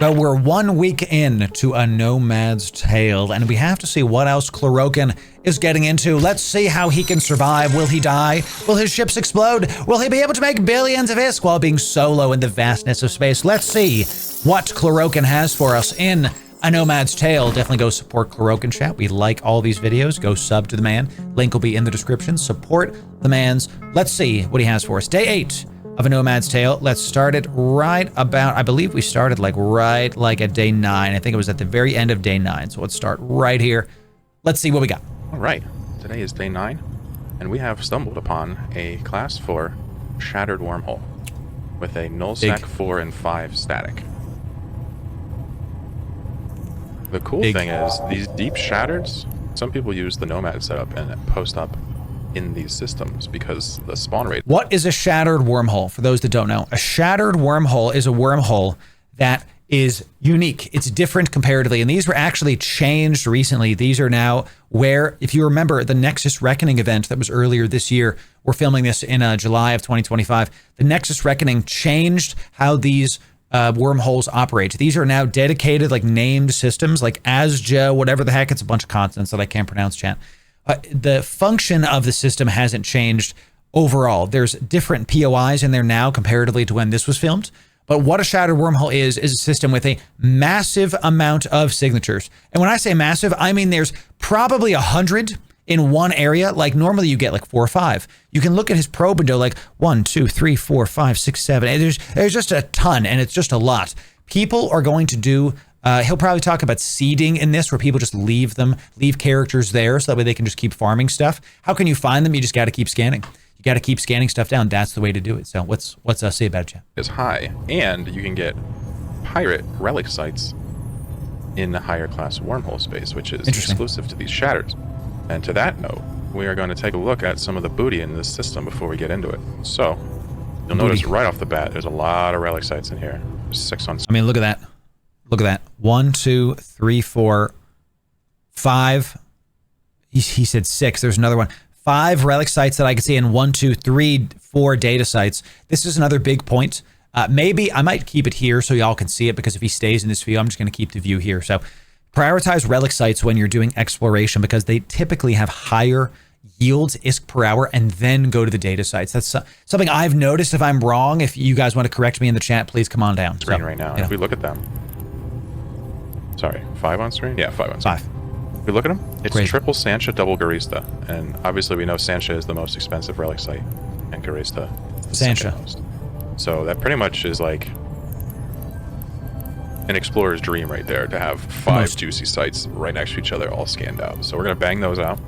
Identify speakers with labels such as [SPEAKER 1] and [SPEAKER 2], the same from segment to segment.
[SPEAKER 1] So we're 1 week in to a Nomad's Tale, and we have to see what else Chlorokin is getting into. Let's see how he can survive. Will he die? Will his ships explode? Will he be able to make billions of ISK while being solo in the vastness of space? Let's see what Chlorokin has for us in a Nomad's Tale. Definitely go support Chlorokin, chat. We like all these videos. Go sub to the man. Link will be in the description. Support the man's. Let's see what he has for us. Day 8 of a Nomad's Tale. Let's start it right about, I believe we started right at day 9. I think it was at the very end of day 9. So let's start right here. Let's see what we got.
[SPEAKER 2] All right, today is day 9, and we have stumbled upon a class 4 shattered wormhole with a nullsec 4 and 5 static. The cool thing is these deep shattereds, some people use the Nomad setup and post up in these systems because the spawn rate.
[SPEAKER 1] What is a shattered wormhole? For those that don't know, a shattered wormhole is a wormhole that is unique. It's different comparatively, and these were actually changed recently. These are now where, if you remember the Nexus Reckoning event that was earlier this year, we're filming this in July of 2025. The Nexus Reckoning changed how these wormholes operate. These are now dedicated, like named systems, like ASJA, whatever the heck. It's a bunch of consonants that I can't pronounce, chat. The function of the system hasn't changed overall. There's different POIs in there now comparatively to when this was filmed. But what a shattered wormhole is a system with a massive amount of signatures. And when I say massive, I mean there's probably 100 in one area. Like normally you get like 4 or 5. You can look at his probe window like 1, 2, 3, 4, 5, 6, 7. And there's just a ton, and it's just a lot. People are going to do. He'll probably talk about seeding in this, where people just leave characters there so that way they can just keep farming stuff. How can you find them? You just got to keep scanning. You got to keep scanning stuff down. That's the way to do it. So what's say about it, chat?
[SPEAKER 2] Is high, and you can get pirate relic sites in the higher class wormhole space, which is exclusive to these shatters. And to that note, we are going to take a look at some of the booty in this system before we get into it. So you'll notice right off the bat, there's a lot of relic sites in here. There's 6 on.
[SPEAKER 1] I mean, look at that. Look at that. 1, 2, 3, 4, 5. He said 6. There's another one. 5 relic sites that I can see, and 1, 2, 3, 4 data sites. This is another big point. Maybe I might keep it here so y'all can see it, because if he stays in this view, I'm just going to keep the view here. So prioritize relic sites when you're doing exploration, because they typically have higher yields ISK per hour, and then go to the data sites. That's something I've noticed. If I'm wrong, if you guys want to correct me in the chat, please come on down.
[SPEAKER 2] Screen right now. If we look at them. Sorry, 5 on screen? Yeah, 5 on screen. 5. If we look at them, it's triple Sancha, double Garista. And obviously we know Sancha is the most expensive relic site, and Garista is the second most. So that pretty much is like an explorer's dream right there, to have 5 juicy sites right next to each other, all scanned out. So we're going to bang those out.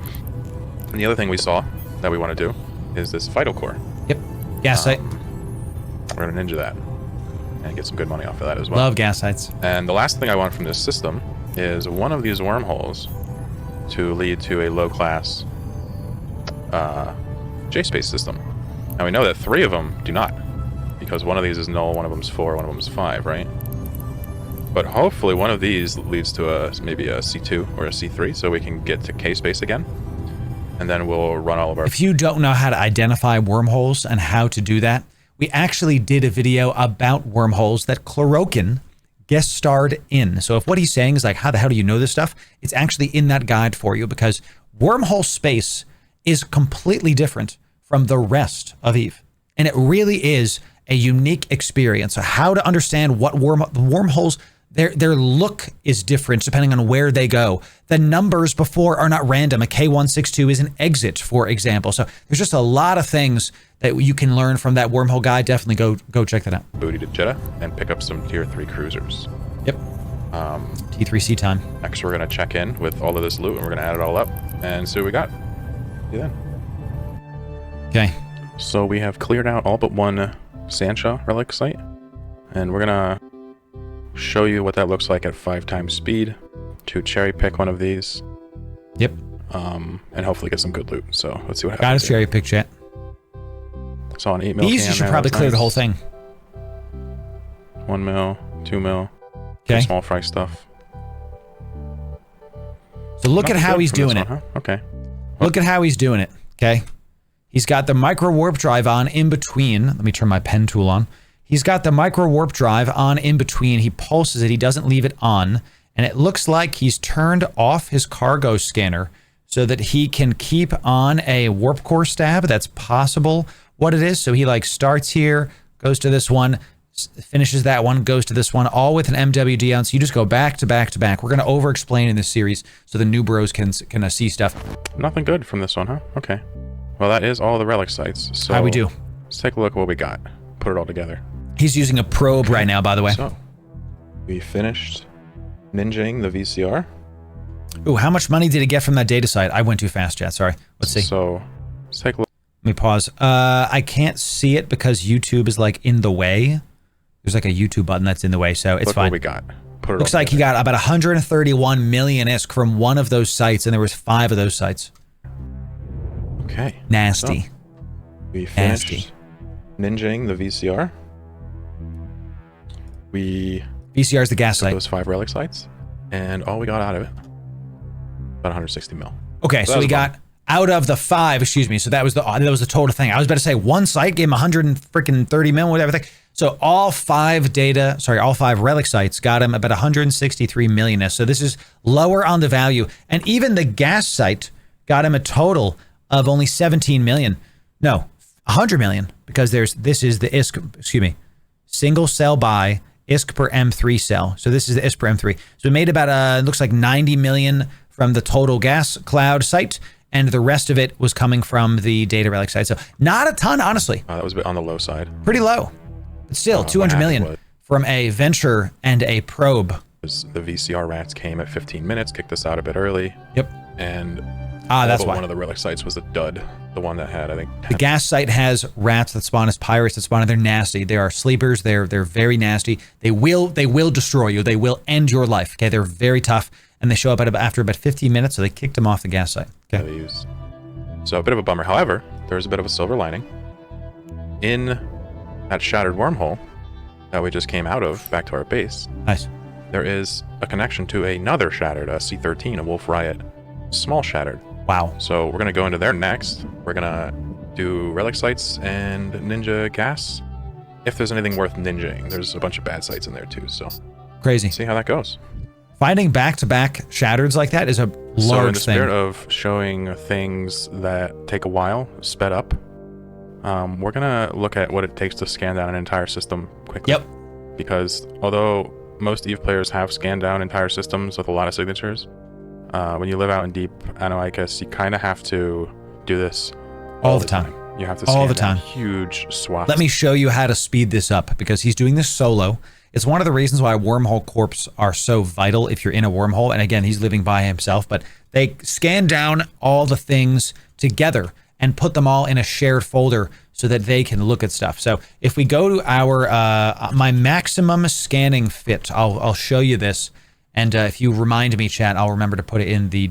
[SPEAKER 2] And the other thing we saw that we want to do is this Vital Core.
[SPEAKER 1] Yep. Gas site.
[SPEAKER 2] We're going to ninja that and get some good money off of that as well.
[SPEAKER 1] Love gas sites.
[SPEAKER 2] And the last thing I want from this system is one of these wormholes to lead to a low-class J-space system. Now we know that 3 of them do not, because one of these is null, one of them is 4, one of them is 5, right? But hopefully one of these leads to maybe a C2 or a C3, so we can get to K-space again. And then we'll run all of our...
[SPEAKER 1] If you don't know how to identify wormholes and how to do that, we actually did a video about wormholes that Chlorokin guest starred in. So if what he's saying is like, how the hell do you know this stuff? It's actually in that guide for you, because wormhole space is completely different from the rest of EVE. And it really is a unique experience. So how to understand what wormholes, their look is different depending on where they go. The numbers before are not random. A K162 is an exit, for example. So there's just a lot of things that you can learn from that wormhole guide. Definitely go check that out.
[SPEAKER 2] Booty to Jeddah and pick up some tier 3 cruisers.
[SPEAKER 1] Yep. T3C time.
[SPEAKER 2] Next, we're going to check in with all of this loot, and we're going to add it all up and see what we got. See you then.
[SPEAKER 1] Okay.
[SPEAKER 2] So we have cleared out all but one Sancha relic site, and we're going to show you what that looks like at 5 times speed to cherry pick one of these.
[SPEAKER 1] Yep.
[SPEAKER 2] And hopefully get some good loot. So let's see what happens.
[SPEAKER 1] Got a cherry pick, chat.
[SPEAKER 2] Saw an 8 mil.
[SPEAKER 1] These you should probably clear the whole thing.
[SPEAKER 2] 1 mil, 2 mil.
[SPEAKER 1] Okay.
[SPEAKER 2] Small fry stuff.
[SPEAKER 1] So look at how he's doing it.
[SPEAKER 2] Okay.
[SPEAKER 1] Look at how he's doing it. Okay. He's got the micro warp drive on in between. Let me turn my pen tool on. He's got the micro warp drive on in between. He pulses it. He doesn't leave it on. And it looks like he's turned off his cargo scanner so that he can keep on a warp core stab. That's possible what it is. So he like starts here, goes to this one, finishes that one, goes to this one, all with an MWD on. So you just go back to back to back. We're going to over-explain in this series so the new bros can see stuff.
[SPEAKER 2] Nothing good from this one, huh? Okay. Well, that is all the relic sites. So
[SPEAKER 1] how we do?
[SPEAKER 2] Let's take a look at what we got. Put it all together.
[SPEAKER 1] He's using a probe right now, by the way.
[SPEAKER 2] So we finished ninjaing the VCR.
[SPEAKER 1] Ooh, how much money did he get from that data site? I went too fast, chat. Sorry. Let's see.
[SPEAKER 2] So let's take a look.
[SPEAKER 1] Let me pause. I can't see it because YouTube is like in the way. There's like a YouTube button that's in the way, so it's
[SPEAKER 2] Look
[SPEAKER 1] fine.
[SPEAKER 2] What we got. Put it
[SPEAKER 1] Looks like he got about 131 million ISK from one of those sites, and there was 5 of those sites.
[SPEAKER 2] Okay.
[SPEAKER 1] Nasty.
[SPEAKER 2] So we finished ninjaing the VCR.
[SPEAKER 1] VCR is the gas site.
[SPEAKER 2] Those 5 relic sites, and all we got out of it, about 160 mil.
[SPEAKER 1] Okay, so we got out of the 5. Excuse me. So that was the total thing. I was about to say one site gave him 130 mil, whatever. So all 5 relic sites got him about 163 million. So this is lower on the value, and even the gas site got him a total of only 17 million. No, 100 million because this is the ISK. Excuse me, single cell buy. ISK per M3 cell. So this is the ISK per M3. So we made about, it looks like 90 million from the total gas cloud site, and the rest of it was coming from the data relic site. So not a ton, honestly.
[SPEAKER 2] That was a bit on the low side.
[SPEAKER 1] Pretty low. But still, 200 million from a venture and a probe.
[SPEAKER 2] The VCR rats came at 15 minutes, kicked us out a bit early.
[SPEAKER 1] Yep.
[SPEAKER 2] And
[SPEAKER 1] that's why.
[SPEAKER 2] One of the relic sites was the dud. The one that had, I think,
[SPEAKER 1] the gas site has rats that spawn as pirates that spawn, and they're nasty. They are sleepers. They're very nasty. They will destroy you. They will end your life. Okay, they're very tough, and they show up after about 15 minutes. So they kicked them off the gas site. Okay.
[SPEAKER 2] They use. So a bit of a bummer. However, there's a bit of a silver lining. In that shattered wormhole that we just came out of back to our base.
[SPEAKER 1] Nice.
[SPEAKER 2] There is a connection to another shattered, a C13, a Wolf Riot, small shattered.
[SPEAKER 1] Wow.
[SPEAKER 2] So we're going to go into there next. We're going to do relic sites and ninja gas. If there's anything worth ninjaing, there's a bunch of bad sites in there too. So
[SPEAKER 1] crazy.
[SPEAKER 2] See how that goes.
[SPEAKER 1] Finding back-to-back shattereds like that is a large thing.
[SPEAKER 2] So in the spirit of showing things that take a while, sped up, we're going to look at what it takes to scan down an entire system quickly.
[SPEAKER 1] Yep.
[SPEAKER 2] Because although most EVE players have scanned down entire systems with a lot of signatures, when you live out in deep Anoikas, you kind of have to do this
[SPEAKER 1] all the time.
[SPEAKER 2] You have to scan
[SPEAKER 1] all the time.
[SPEAKER 2] Huge swaths.
[SPEAKER 1] Let me show you how to speed this up because he's doing this solo. It's one of the reasons why Wormhole Corps are so vital if you're in a wormhole. And again, he's living by himself, but they scan down all the things together and put them all in a shared folder so that they can look at stuff. So if we go to our my maximum scanning fit, I'll show you this. And if you remind me, chat, I'll remember to put it in the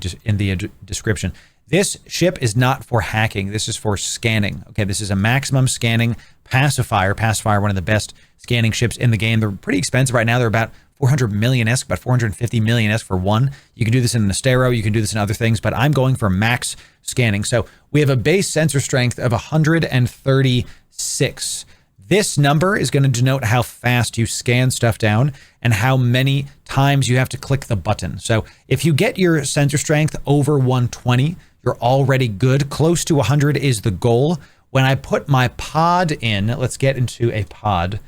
[SPEAKER 1] description. This ship is not for hacking. This is for scanning. Okay, this is a maximum scanning pacifier. Pacifier, one of the best scanning ships in the game. They're pretty expensive right now. They're about 400 million ISK, about 450 million ISK for one. You can do this in an Astero. You can do this in other things, but I'm going for max scanning. So we have a base sensor strength of 136. This number is going to denote how fast you scan stuff down and how many times you have to click the button. So if you get your sensor strength over 120, you're already good. Close to 100 is the goal. When I put my pod in, let's get into a pod.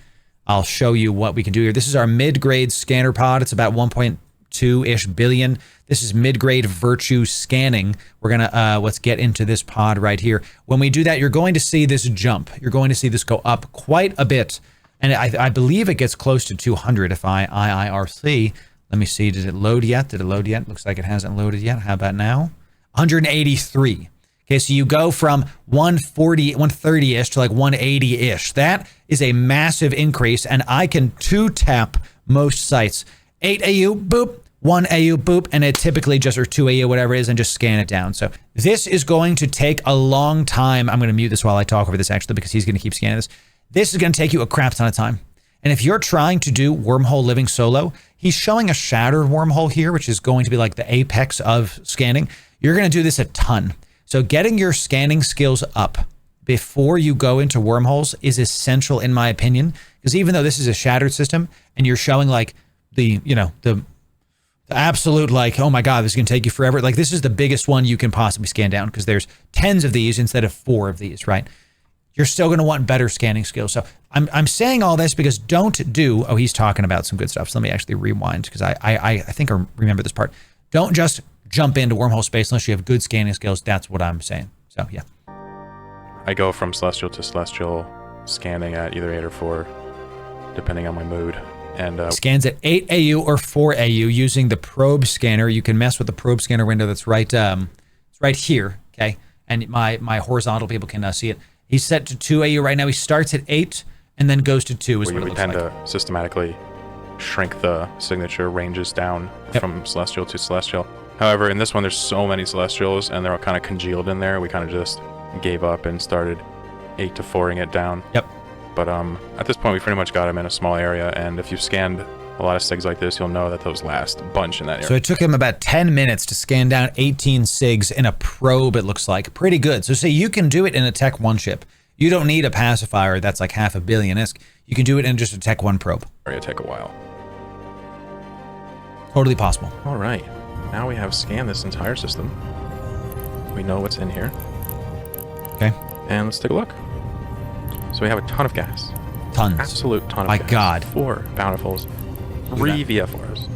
[SPEAKER 1] I'll show you what we can do here. This is our mid-grade scanner pod. It's about 1.2-ish billion. This is mid-grade virtue scanning. We're gonna let's get into this pod right here. When we do that, you're going to see this jump. You're going to see this go up quite a bit, and I believe it gets close to 200 if I IIRC. Let me see. Did it load yet? Did it load yet? Looks like it hasn't loaded yet. How about now? 183. Okay, so you go from 140, 130-ish to like 180-ish. That is a massive increase, and I can 2-tap most sites. 8 AU, boop, 1 AU, boop, and it typically just, or 2 AU, whatever it is, and just scan it down. So this is going to take a long time. I'm going to mute this while I talk over this, actually, because he's going to keep scanning this. This is going to take you a crap ton of time. And if you're trying to do wormhole living solo, he's showing a shattered wormhole here, which is going to be like the apex of scanning. You're going to do this a ton. So getting your scanning skills up before you go into wormholes is essential, in my opinion, Because even though this is a shattered system and you're showing like the absolute like, oh my God, this is going to take you forever. Like this is the biggest one you can possibly scan down because there's 10s of these instead of 4 of these, right? You're still going to want better scanning skills. So I'm saying all this because don't do, oh, he's talking about some good stuff. So let me actually rewind because I think I remember this part. Don't just jump into wormhole space unless you have good scanning skills. That's what I'm saying. So yeah.
[SPEAKER 2] I go from celestial to celestial, scanning at either 8 or 4, depending on my mood. And
[SPEAKER 1] scans at 8 AU or 4 AU using the probe scanner. You can mess with the probe scanner window that's right, it's right here, okay? And my horizontal people can see it. He's set to 2 AU right now. He starts at 8 and then goes to 2 is what it looks like.
[SPEAKER 2] We tend to systematically shrink the signature ranges down from celestial to celestial. However, in this one, there's so many celestials and they're all kind of congealed in there. We kind of just gave up and started 8 to 4ing it down.
[SPEAKER 1] Yep.
[SPEAKER 2] But at this point, we pretty much got him in a small area, and if you've scanned a lot of SIGs like this, you'll know that those last a bunch in that area.
[SPEAKER 1] So it took him about 10 minutes to scan down 18 SIGs in a probe, it looks like. Pretty good. So say you can do it in a Tech 1 ship. You don't need a pacifier that's like 500 million ISK. You can do it in just a Tech 1 probe.
[SPEAKER 2] It'll take a while.
[SPEAKER 1] Totally possible.
[SPEAKER 2] All right. Now we have scanned this entire system. We know what's in here.
[SPEAKER 1] Okay.
[SPEAKER 2] And let's take a look. So we have a ton of gas.
[SPEAKER 1] Tons.
[SPEAKER 2] Absolute ton of
[SPEAKER 1] My
[SPEAKER 2] gas.
[SPEAKER 1] God.
[SPEAKER 2] 4 bountifuls, 3 VFRs.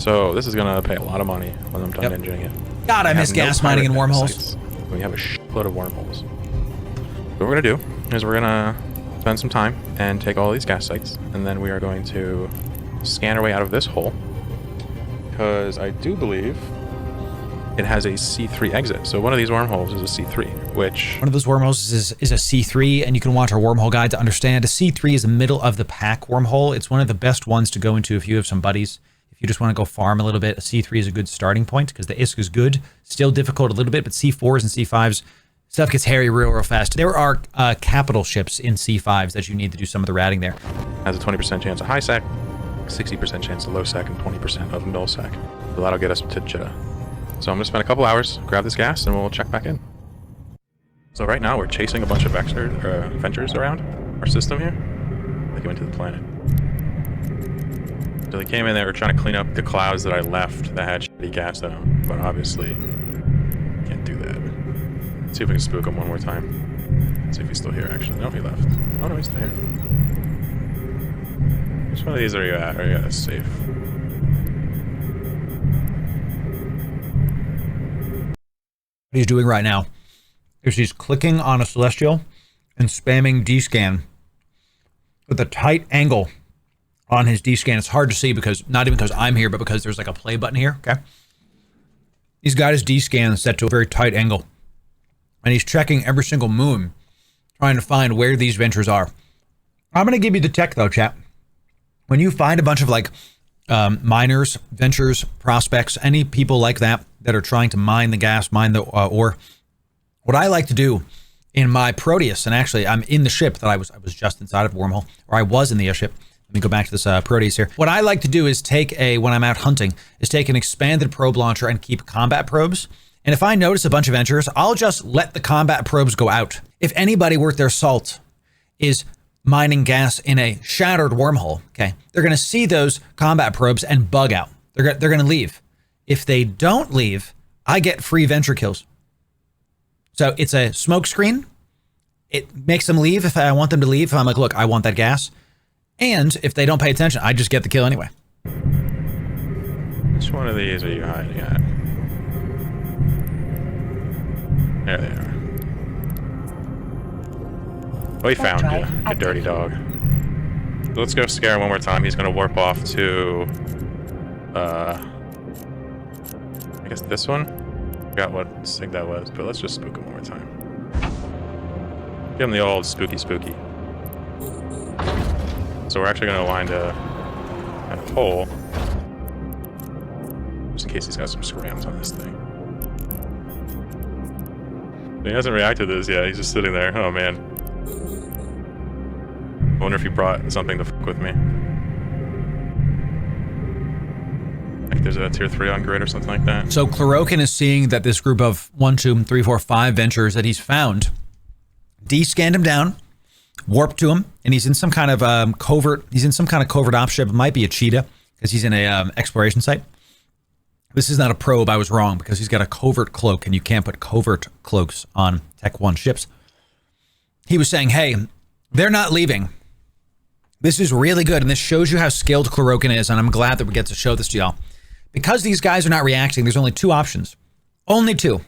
[SPEAKER 2] So this is going to pay a lot of money when I'm done engineering it.
[SPEAKER 1] God, I miss gas mining in wormholes.
[SPEAKER 2] We have a shitload of wormholes. What we're going to do is we're going to spend some time and take all these gas sites, and then we are going to scan our way out of this hole, because I do believe it has a C3 exit. So one of these wormholes is a C3, which...
[SPEAKER 1] One of those wormholes is a C3, and you can watch our wormhole guide to understand. A C3 is a middle of the pack wormhole. It's one of the best ones to go into if you have some buddies. If you just want to go farm a little bit, a C3 is a good starting point because the ISK is good. Still difficult a little bit, but C4s and C5s, stuff gets hairy real fast. There are capital ships in C5s that you need to do some of the ratting there.
[SPEAKER 2] Has a 20% chance of high sec, 60% chance of low sec, and 20% of null sec. So that'll get us to Chitta. So I'm going to spend a couple hours, grab this gas, and we'll check back in. So right now we're chasing a bunch of ventures around our system here. They go into the planet. So they came in there, trying to clean up the clouds that I left that had shitty gas in them, but obviously can't do that. Let's see if we can spook him one more time. Let's see if he's still here, actually. No, he left. Oh no, he's still here. Which one of these are you at? Are you at a safe?
[SPEAKER 1] What he's doing right now is he's clicking on a celestial and spamming D-scan with a tight angle on his D-scan. It's hard to see because, not even because I'm here, but because there's like a play button here, okay? He's got his D-scan set to a very tight angle, and he's checking every single moon, trying to find where these ventures are. I'm going to give you the tech though, chat. When you find a bunch of like miners, ventures, prospects, any people like that are trying to mine the gas, mine the ore, what I like to do in my Proteus, and actually I'm in the ship that I was just inside of Wormhole, or I was in the ship. Let me go back to this Proteus here. What I like to do is when I'm out hunting, is take an expanded probe launcher and keep combat probes. And if I notice a bunch of ventures, I'll just let the combat probes go out. If anybody worth their salt is mining gas in a shattered wormhole, okay, they're going to see those combat probes and bug out. They're going to leave. If they don't leave, I get free venture kills. So it's a smoke screen. It makes them leave if I want them to leave. If I'm like, look, I want that gas. And if they don't pay attention, I just get the kill anyway.
[SPEAKER 2] Which one of these are you hiding at? There they are. We found you, you dirty dog. Let's go scare him one more time. He's going to warp off to, I guess this one? Forgot what SIG that was, but let's just spook him one more time. Give him the old spooky. So we're actually going to wind a hole, just in case he's got some scrams on this thing. He hasn't reacted to this yet. He's just sitting there. Oh man. I wonder if he brought something to fuck with me. Like there's a tier 3 on grid or something like that.
[SPEAKER 1] So Chlorokin is seeing that this group of 1, 2, 3, 4, 5 ventures that he's found, D-scanned him down, warp to him, and he's in some kind of covert. He's in some kind of covert op ship. It might be a cheetah because he's in a exploration site. This is not a probe. I was wrong because he's got a covert cloak, and you can't put covert cloaks on Tech 1 ships. He was saying, hey, they're not leaving. This is really good, and this shows you how skilled Chlorokin is, and I'm glad that we get to show this to y'all. Because these guys are not reacting, there's only two options. Only two.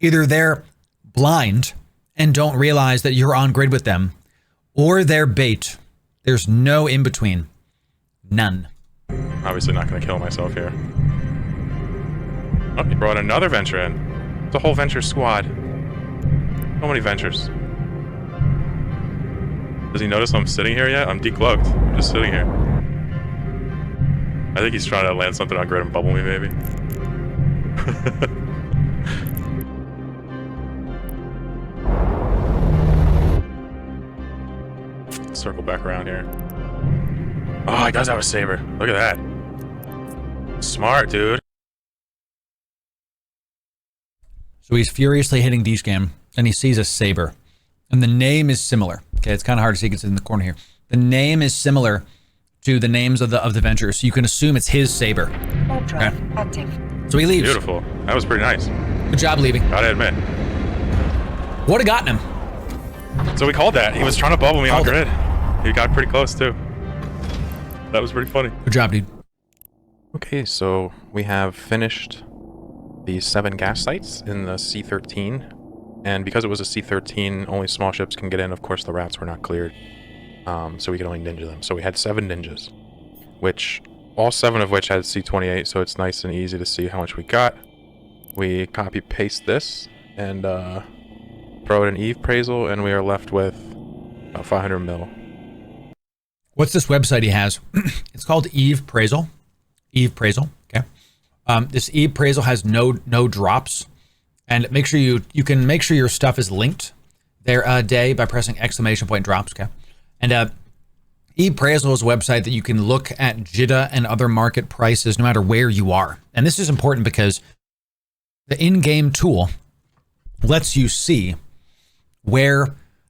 [SPEAKER 1] Either they're blind and don't realize that you're on grid with them, or they're bait. There's no in between. None.
[SPEAKER 2] Obviously not going to kill myself here. Oh, he brought another venture in. It's a whole venture squad. So many ventures. Does he notice I'm sitting here yet? I'm decloaked. I'm just sitting here. I think he's trying to land something on grid and bubble me, maybe. Circle back around here. Oh, he does have a saber. Look at that. Smart, dude.
[SPEAKER 1] So he's furiously hitting D-Scam, and he sees a saber. And the name is similar. Okay, it's kind of hard to see because it's in the corner here. The name is similar to the names of the ventures, so you can assume it's his saber. Okay.
[SPEAKER 3] Active.
[SPEAKER 1] So he leaves.
[SPEAKER 2] Beautiful. That was pretty nice.
[SPEAKER 1] Good job leaving.
[SPEAKER 2] Gotta admit.
[SPEAKER 1] Would have gotten him.
[SPEAKER 2] So we called that. He was trying to bubble me on grid. He got pretty close too. That was pretty funny.
[SPEAKER 1] Good job, dude.
[SPEAKER 2] Okay, so we have finished the 7 gas sites in the C-13. And because it was a C-13, only small ships can get in. Of course, the rats were not cleared. So we could only ninja them. So we had 7 ninjas, which all 7 of which had C-28. So it's nice and easy to see how much we got. We copy paste this and throw it in Eve appraisal, and we are left with about 500 mil.
[SPEAKER 1] What's this website he has? It's called Eve Appraisal. Eve Appraisal. Okay. This Eve Appraisal has no drops, and make sure you can make sure your stuff is linked there a day by pressing ! drops. Okay. And Eve Appraisal is a website that you can look at JITA and other market prices no matter where you are. And this is important because the in-game tool lets you see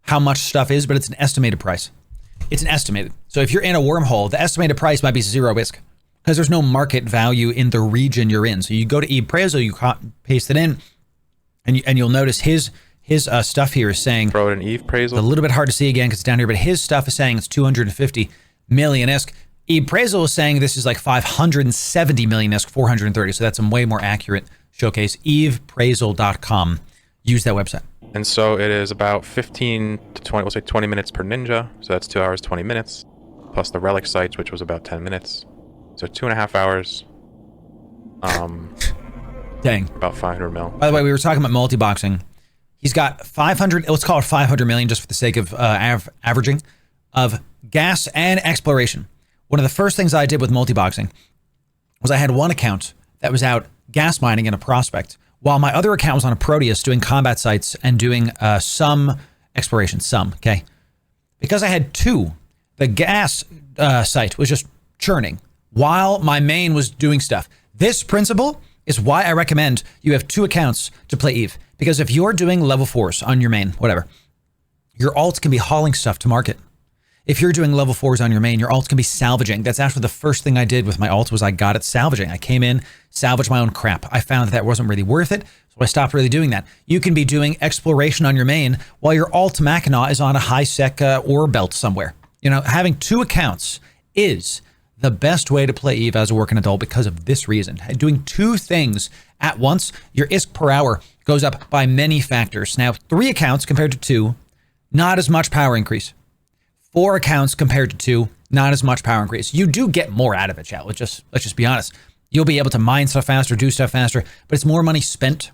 [SPEAKER 1] how much stuff is, but it's an estimated price. It's an estimated. So if you're in a wormhole, the estimated price might be 0 ISK because there's no market value in the region you're in. So you go to Eve Appraisal, you paste it in, and you'll notice his stuff here is saying,
[SPEAKER 2] throw it in Eve Appraisal.
[SPEAKER 1] A little bit hard to see again because it's down here, but his stuff is saying it's 250 million ISK. Eve Appraisal is saying this is like 570 million ISK, 430. So that's a way more accurate showcase. EveAppraisal.com. Use that website.
[SPEAKER 2] And so it is about 15 to 20, we'll say 20 minutes per ninja. So that's 2 hours, 20 minutes, plus the relic sites, which was about 10 minutes. So 2.5 hours.
[SPEAKER 1] Dang.
[SPEAKER 2] About 500 mil.
[SPEAKER 1] By the way, we were talking about multi-boxing. He's got 500, let's call it 500 million just for the sake of averaging, of gas and exploration. One of the first things I did with multi-boxing was I had one account that was out gas mining in a prospect, while my other account was on a Proteus doing combat sites and doing some exploration, okay? Because I had 2, the gas site was just churning while my main was doing stuff. This principle is why I recommend you have 2 accounts to play Eve. Because if you're doing level 4s on your main, whatever, your alt can be hauling stuff to market. If you're doing level 4s on your main, your alt can be salvaging. That's actually the first thing I did with my alt was I got it salvaging. I came in, salvaged my own crap. I found that wasn't really worth it, so I stopped really doing that. You can be doing exploration on your main while your alt Mackinac is on a high-sec ore belt somewhere. You know, having 2 accounts is the best way to play Eve as a working adult because of this reason. Doing 2 things at once, your ISK per hour goes up by many factors. Now, 3 accounts compared to 2, not as much power increase. 4 accounts compared to 2, not as much power increase. You do get more out of it, chat. Let's just be honest. You'll be able to mine stuff faster, do stuff faster, but it's more money spent.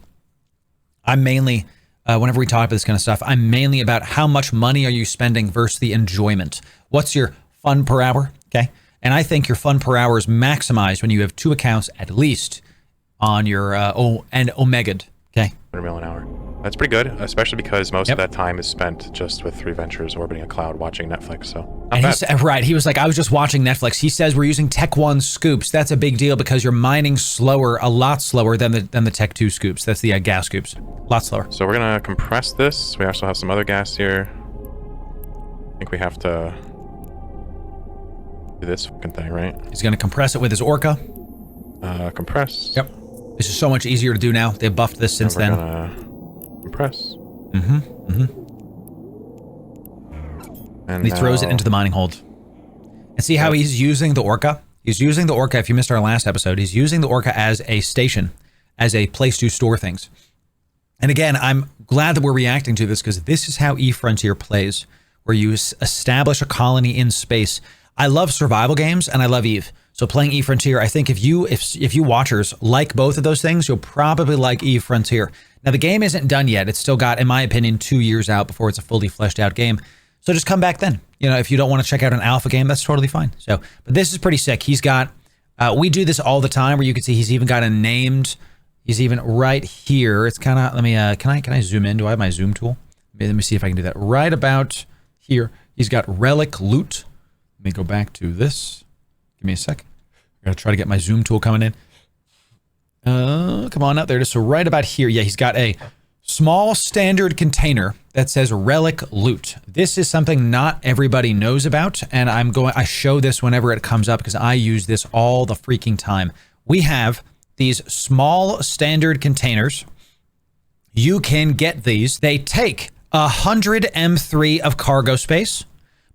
[SPEAKER 1] I'm mainly, whenever we talk about this kind of stuff, I'm mainly about how much money are you spending versus the enjoyment. What's your fun per hour, okay? And I think your fun per hour is maximized when you have 2 accounts at least on your and Omega'd, okay?
[SPEAKER 2] 100 mil an hour. That's pretty good, especially because most of that time is spent just with 3 ventures orbiting a cloud watching Netflix, so not bad.
[SPEAKER 1] Right, he was like, I was just watching Netflix. He says we're using Tech 1 scoops. That's a big deal because you're mining slower, a lot slower than the Tech 2 scoops. That's the gas scoops. A lot slower.
[SPEAKER 2] So we're going to compress this. We also have some other gas here. think we have to do this fucking thing, right?
[SPEAKER 1] He's going to compress it with his orca.
[SPEAKER 2] Compress.
[SPEAKER 1] Yep. This is so much easier to do now. They've buffed this since then.
[SPEAKER 2] Compress.
[SPEAKER 1] And he throws it into the mining hold. And see how he's using the orca? He's using the orca, if you missed our last episode, he's using the orca as a station, as a place to store things. And again, I'm glad that we're reacting to this because this is how eFrontier plays, where you establish a colony in space. I love survival games and I love Eve. So playing eFrontier, I think if you watchers like both of those things, you'll probably like eFrontier. Now the game isn't done yet. It's still got, in my opinion, 2 years out before it's a fully fleshed out game. So just come back then. You know, if you don't want to check out an alpha game, that's totally fine. So, but this is pretty sick. He's got, we do this all the time where you can see he's even got a named, he's even right here. It's kind of, let me, can I zoom in? Do I have my zoom tool? Let me see if I can do that. Right about here, he's got relic loot. Let me go back to this. Give me a sec. I'm going to try to get my zoom tool coming in. Come on up there. So right about here, yeah, he's got a small standard container that says relic loot. This is something not everybody knows about, and I show this whenever it comes up because I use this all the freaking time. We have these small standard containers. You can get these. They take 100 M3 of cargo space,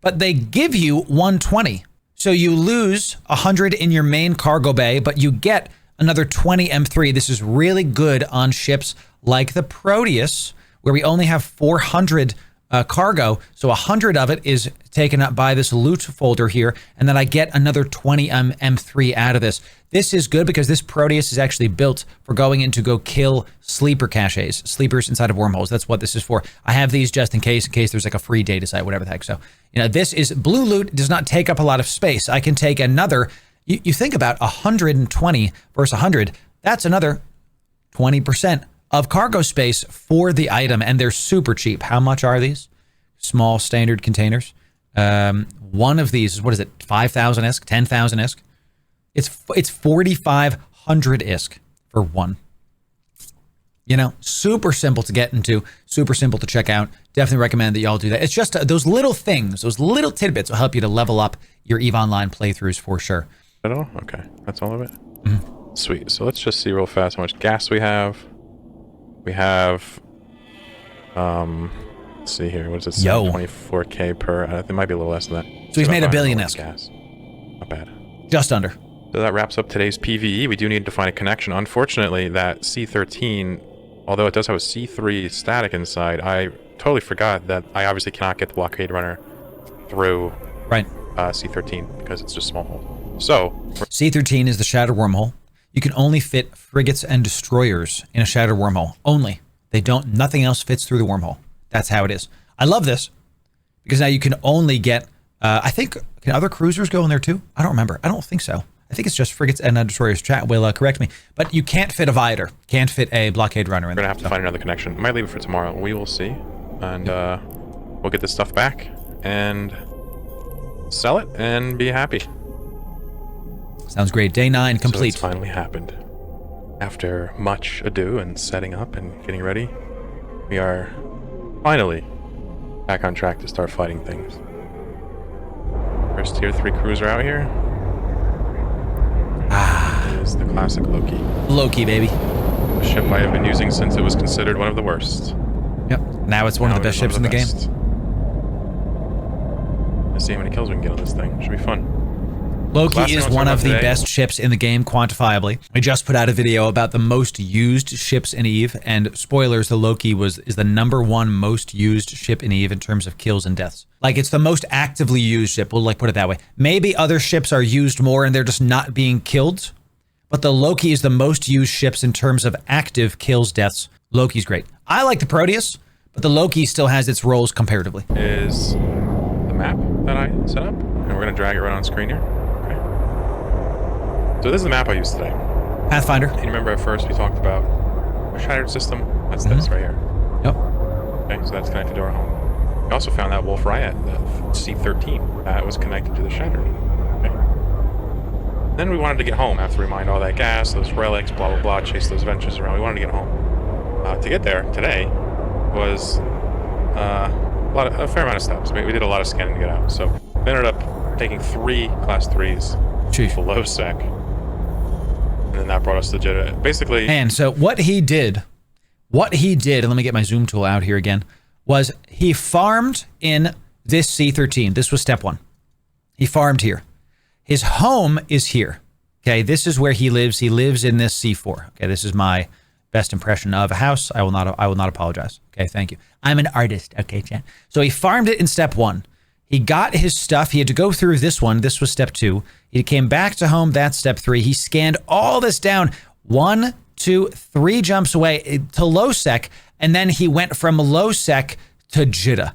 [SPEAKER 1] but they give you 120. So you lose 100 in your main cargo bay, but you get another 20 M3. This is really good on ships like the Proteus, where we only have 400 cargo. So 100 of it is taken up by this loot folder here. And then I get another 20 M3 out of this. This is good because this Proteus is actually built for going in to go kill sleeper caches, sleepers inside of wormholes. That's what this is for. I have these just in case there's like a free data site, whatever the heck. So, you know, this is blue loot, does not take up a lot of space. I can take another, you think about 120 versus 100, that's another 20% of cargo space for the item, and they're super cheap. How much are these? Small standard containers. One of these is, what is it, 5,000 ISK, 10,000 ISK? It's 4,500 ISK for one. You know, super simple to get into, super simple to check out. Definitely recommend that y'all do that. It's just those little things, those little tidbits will help you to level up your EVE Online playthroughs for sure.
[SPEAKER 2] At all? Okay, that's all of it? Mm-hmm. Sweet. So let's just see real fast how much gas we have. We have, let's see here, what does it say? 24K per, it might be a little less than that.
[SPEAKER 1] So he's made a billion ISK.
[SPEAKER 2] Gas. Not bad.
[SPEAKER 1] Just under.
[SPEAKER 2] So that wraps up today's PvE. We do need to find a connection. Unfortunately, that C13, although it does have a C3 static inside, I totally forgot that I obviously cannot get the blockade runner through C13 because it's just small hole. So
[SPEAKER 1] C13 is the shattered wormhole. You can only fit frigates and destroyers in a shattered wormhole. Only. Nothing else fits through the wormhole. That's how it is. I love this because now you can only get, I think, can other cruisers go in there too? I don't remember. I don't think so. I think it's just frigates and destroyers. Chat will correct me. But you can't fit a Viator. Can't fit a blockade runner in there.
[SPEAKER 2] We're going to have to find another connection. Might leave it for tomorrow. We will see. And we'll get this stuff back and sell it and be happy.
[SPEAKER 1] Sounds great. Day 9 complete.
[SPEAKER 2] So it's finally happened. After much ado and setting up and getting ready, we are finally back on track to start fighting things. First tier 3 cruiser out here. It is the classic Loki.
[SPEAKER 1] Loki, baby.
[SPEAKER 2] A ship I have been using since it was considered one of the worst.
[SPEAKER 1] Yep. Now it's one of the best ships in the game.
[SPEAKER 2] Let's see how many kills we can get on this thing. Should be fun.
[SPEAKER 1] Loki is one of the best ships in the game, quantifiably. I just put out a video about the most used ships in EVE, and spoilers, the Loki is the #1 most used ship in EVE in terms of kills and deaths. Like, it's the most actively used ship, we'll put it that way. Maybe other ships are used more and they're just not being killed, but the Loki is the most used ships in terms of active kills, deaths. Loki's great. I like the Proteus, but the Loki still has its roles comparatively.
[SPEAKER 2] Is the map that I set up, and we're going to drag it right on screen here. So this is the map I used today.
[SPEAKER 1] Pathfinder.
[SPEAKER 2] And you remember at first we talked about a shattered system? That's this right here.
[SPEAKER 1] Yep.
[SPEAKER 2] Okay, so that's connected to our home. We also found that Wolf Riot, the C13, that was connected to the shattered. Okay. Then we wanted to get home after we mined all that gas, those relics, blah, blah, blah, chase those ventures around. We wanted to get home. To get there today was a fair amount of steps. We did a lot of scanning to get out. So we ended up taking 3 class 3s below sec. And then that brought us to Jeddah. Basically...
[SPEAKER 1] And so what he did, and let me get my zoom tool out here again, was he farmed in this C13. This was step 1. He farmed here. His home is here. Okay, this is where he lives. He lives in this C4. Okay, this is my best impression of a house. I will not apologize. Okay, thank you. I'm an artist. Okay, Chan. So he farmed it in step 1. He got his stuff. He had to go through this one. This was step 2. He came back to home. That's step 3. He scanned all this down. 1, 2, 3 jumps away to low sec, and then he went from low sec to Jeddah.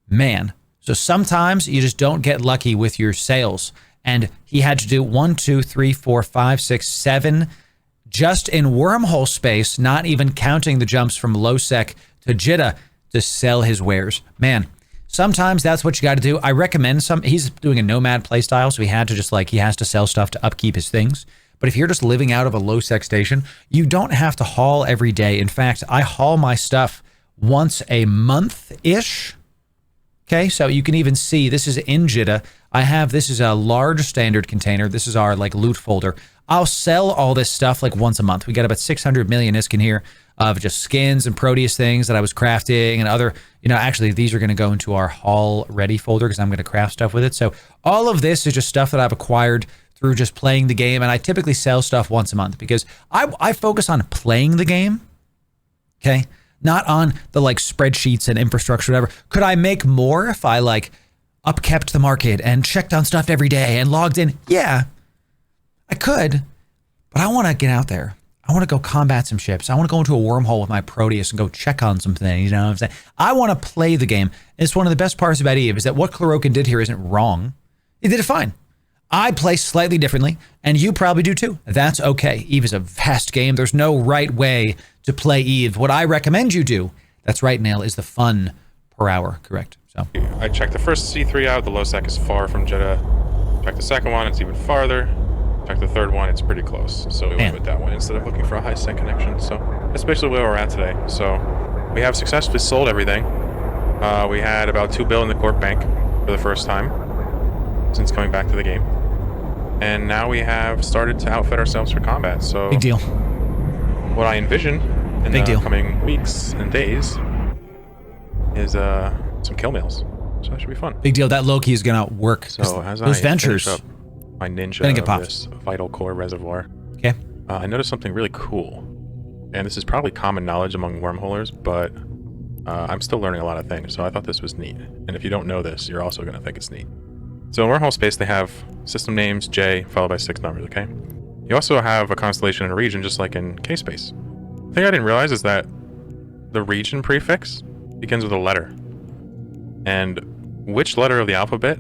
[SPEAKER 1] Man. So sometimes you just don't get lucky with your sales. And he had to do 1, 2, 3, 4, 5, 6, 7 just in wormhole space, not even counting the jumps from low sec to Jeddah to sell his wares. Man, sometimes that's what you got to do. I recommend he's doing a Nomad playstyle, so he has to sell stuff to upkeep his things. But if you're just living out of a low sec station, you don't have to haul every day. In fact, I haul my stuff once a month-ish. Okay, so you can even see this is in Jeddah. This is a large standard container. This is our loot folder. I'll sell all this stuff once a month. We got about 600 million ISK in here of just skins and Proteus things that I was crafting and other, actually these are going to go into our haul ready folder because I'm going to craft stuff with it. So all of this is just stuff that I've acquired through just playing the game. And I typically sell stuff once a month because I focus on playing the game. Okay. Not on the spreadsheets and infrastructure, whatever. Could I make more if I upkept the market and checked on stuff every day and logged in? Yeah, I could, but I want to get out there. I want to go combat some ships. I want to go into a wormhole with my Proteus and go check on some things. You know what I'm saying? I want to play the game. It's one of the best parts about Eve is that what Claroken did here isn't wrong. He did it fine. I play slightly differently, and you probably do too. That's okay. Eve is a vast game. There's no right way to play Eve. What I recommend you do, that's right, Nail, is the fun per hour, correct? So
[SPEAKER 2] I checked the first C3 out. The low sec is far from Jeddah. Checked the second one, it's even farther. Checked the third one, it's pretty close. So we went with that one instead of looking for a high sec connection. So that's basically where we're at today. So we have successfully sold everything. We had about 2 bill in the Corp bank for the first time since coming back to the game. And now we have started to outfit ourselves for combat. So
[SPEAKER 1] big deal.
[SPEAKER 2] What I envision in the coming weeks and days is some kill mails. So that should be fun.
[SPEAKER 1] Big deal. That Loki is gonna work.
[SPEAKER 2] So as
[SPEAKER 1] those
[SPEAKER 2] I
[SPEAKER 1] ventures,
[SPEAKER 2] up my ninja of this vital core reservoir.
[SPEAKER 1] Okay.
[SPEAKER 2] I noticed something really cool, and this is probably common knowledge among wormholers, but I'm still learning a lot of things. So I thought this was neat. And if you don't know this, you're also gonna think it's neat. So in wormhole space, they have system names J followed by 6 numbers. Okay. You also have a constellation and a region, just like in K space. The thing I didn't realize is that the region prefix begins with a letter. And which letter of the alphabet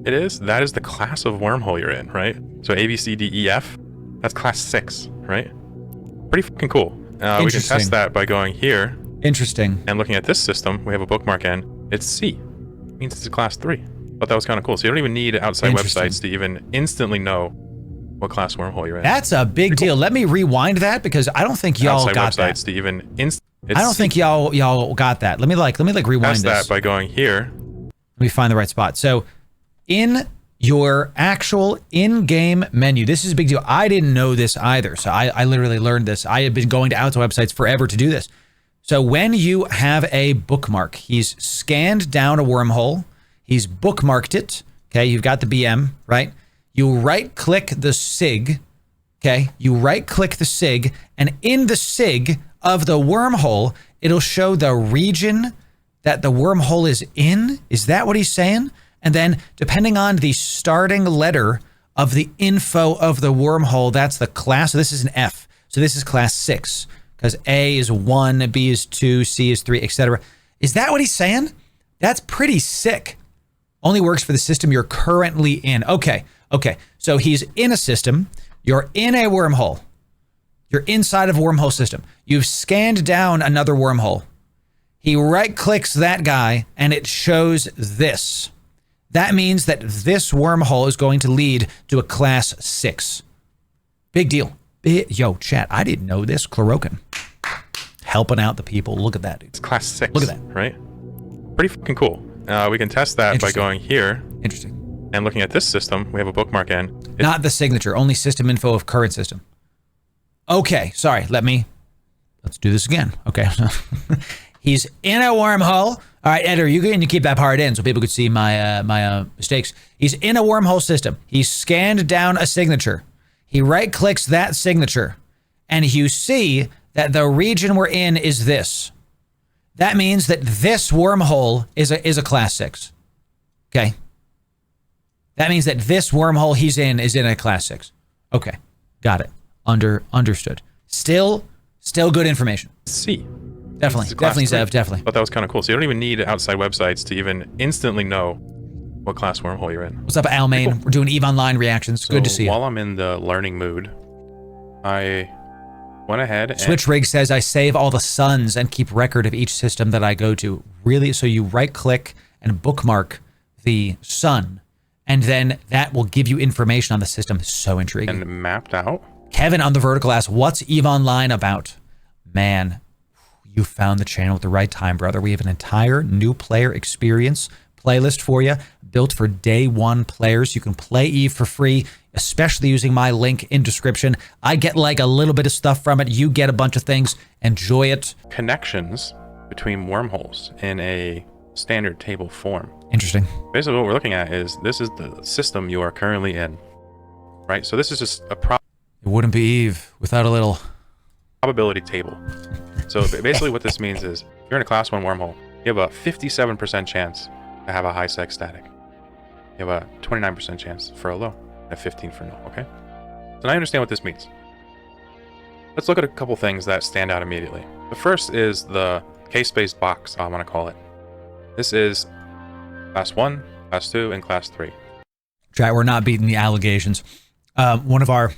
[SPEAKER 2] it is, that is the class of wormhole you're in, right? So A, B, C, D, E, F, that's class 6, right? Pretty fucking cool. We can test that by going here.
[SPEAKER 1] Interesting.
[SPEAKER 2] And looking at this system, we have a bookmark N. It's C. It means it's a class 3. Thought that was kind of cool. So you don't even need outside websites to even instantly know what class wormhole you're in.
[SPEAKER 1] That's a big deal. Let me rewind that because I don't think y'all got that.
[SPEAKER 2] To even
[SPEAKER 1] I don't think y'all got that. Let me rewind
[SPEAKER 2] test
[SPEAKER 1] this.
[SPEAKER 2] That by going here.
[SPEAKER 1] Let me find the right spot. So in your actual in-game menu, this is a big deal. I didn't know this either. So I literally learned this. I have been going to outside websites forever to do this. So when you have a bookmark, he's scanned down a wormhole. He's bookmarked it. Okay, you've got the BM, right? You right-click the SIG. Okay, you right-click the SIG, and in the SIG of the wormhole, it'll show the region that the wormhole is in. Is that what he's saying? And then, depending on the starting letter of the info of the wormhole, that's the class. So this is an F. So this is class 6, because A is 1, B is 2, C is 3, etc. Is that what he's saying? That's pretty sick. Only works for the system you're currently in. Okay. So he's in a system. You're in a wormhole. You're inside of a wormhole system. You've scanned down another wormhole. He right-clicks that guy, and it shows this. That means that this wormhole is going to lead to a class 6. Big deal. Yo, chat, I didn't know this. Claroken. Helping out the people. Look at that, dude.
[SPEAKER 2] It's class 6.
[SPEAKER 1] Look at that.
[SPEAKER 2] Right? Pretty fucking cool. We can test that by going here.
[SPEAKER 1] Interesting.
[SPEAKER 2] And looking at this system, we have a bookmark in.
[SPEAKER 1] Not the signature, only system info of current system. Okay, sorry, let's do this again. Okay. He's in a wormhole. All right, editor, you can keep that part in so people could see my mistakes. He's in a wormhole system. He scanned down a signature. He right-clicks that signature, and you see that the region we're in is this. That means that this wormhole is a class 6. Okay. That means that this wormhole he's in is in a class 6. Okay. Got it. Understood. Still good information.
[SPEAKER 2] C.
[SPEAKER 1] Definitely, Zev, definitely.
[SPEAKER 2] But that was kind of cool. So you don't even need outside websites to even instantly know what class wormhole you're in.
[SPEAKER 1] What's up, Almain? Cool. We're doing EVE Online reactions. Good to see you.
[SPEAKER 2] While I'm in the learning mood, I went ahead and...
[SPEAKER 1] Switch Rig says, I save all the suns and keep record of each system that I go to. Really? So you right-click and bookmark the sun, and then that will give you information on the system. So intriguing.
[SPEAKER 2] And mapped out.
[SPEAKER 1] Kevin on the vertical asks, what's EVE Online about? Man, you found the channel at the right time, brother. We have an entire new player experience playlist for you, built for day one players. You can play EVE for free, especially using my link in description. I get like a little bit of stuff from it. You get a bunch of things. Enjoy it.
[SPEAKER 2] Connections between wormholes in a standard table form.
[SPEAKER 1] Interesting.
[SPEAKER 2] Basically, what we're looking at is this is the system you are currently in, right? So this is just a
[SPEAKER 1] It wouldn't be EVE without a little
[SPEAKER 2] probability table. So basically what this means is if you're in a class 1 wormhole, you have a 57% chance to have a high sec static. You have a 29% chance for a low, and a 15 for no, okay? So now I understand what this means. Let's look at a couple things that stand out immediately. The first is the K-space box, I want to call it. This is class 1, class 2, and class 3.
[SPEAKER 1] Chat, we're not beating the allegations. One of our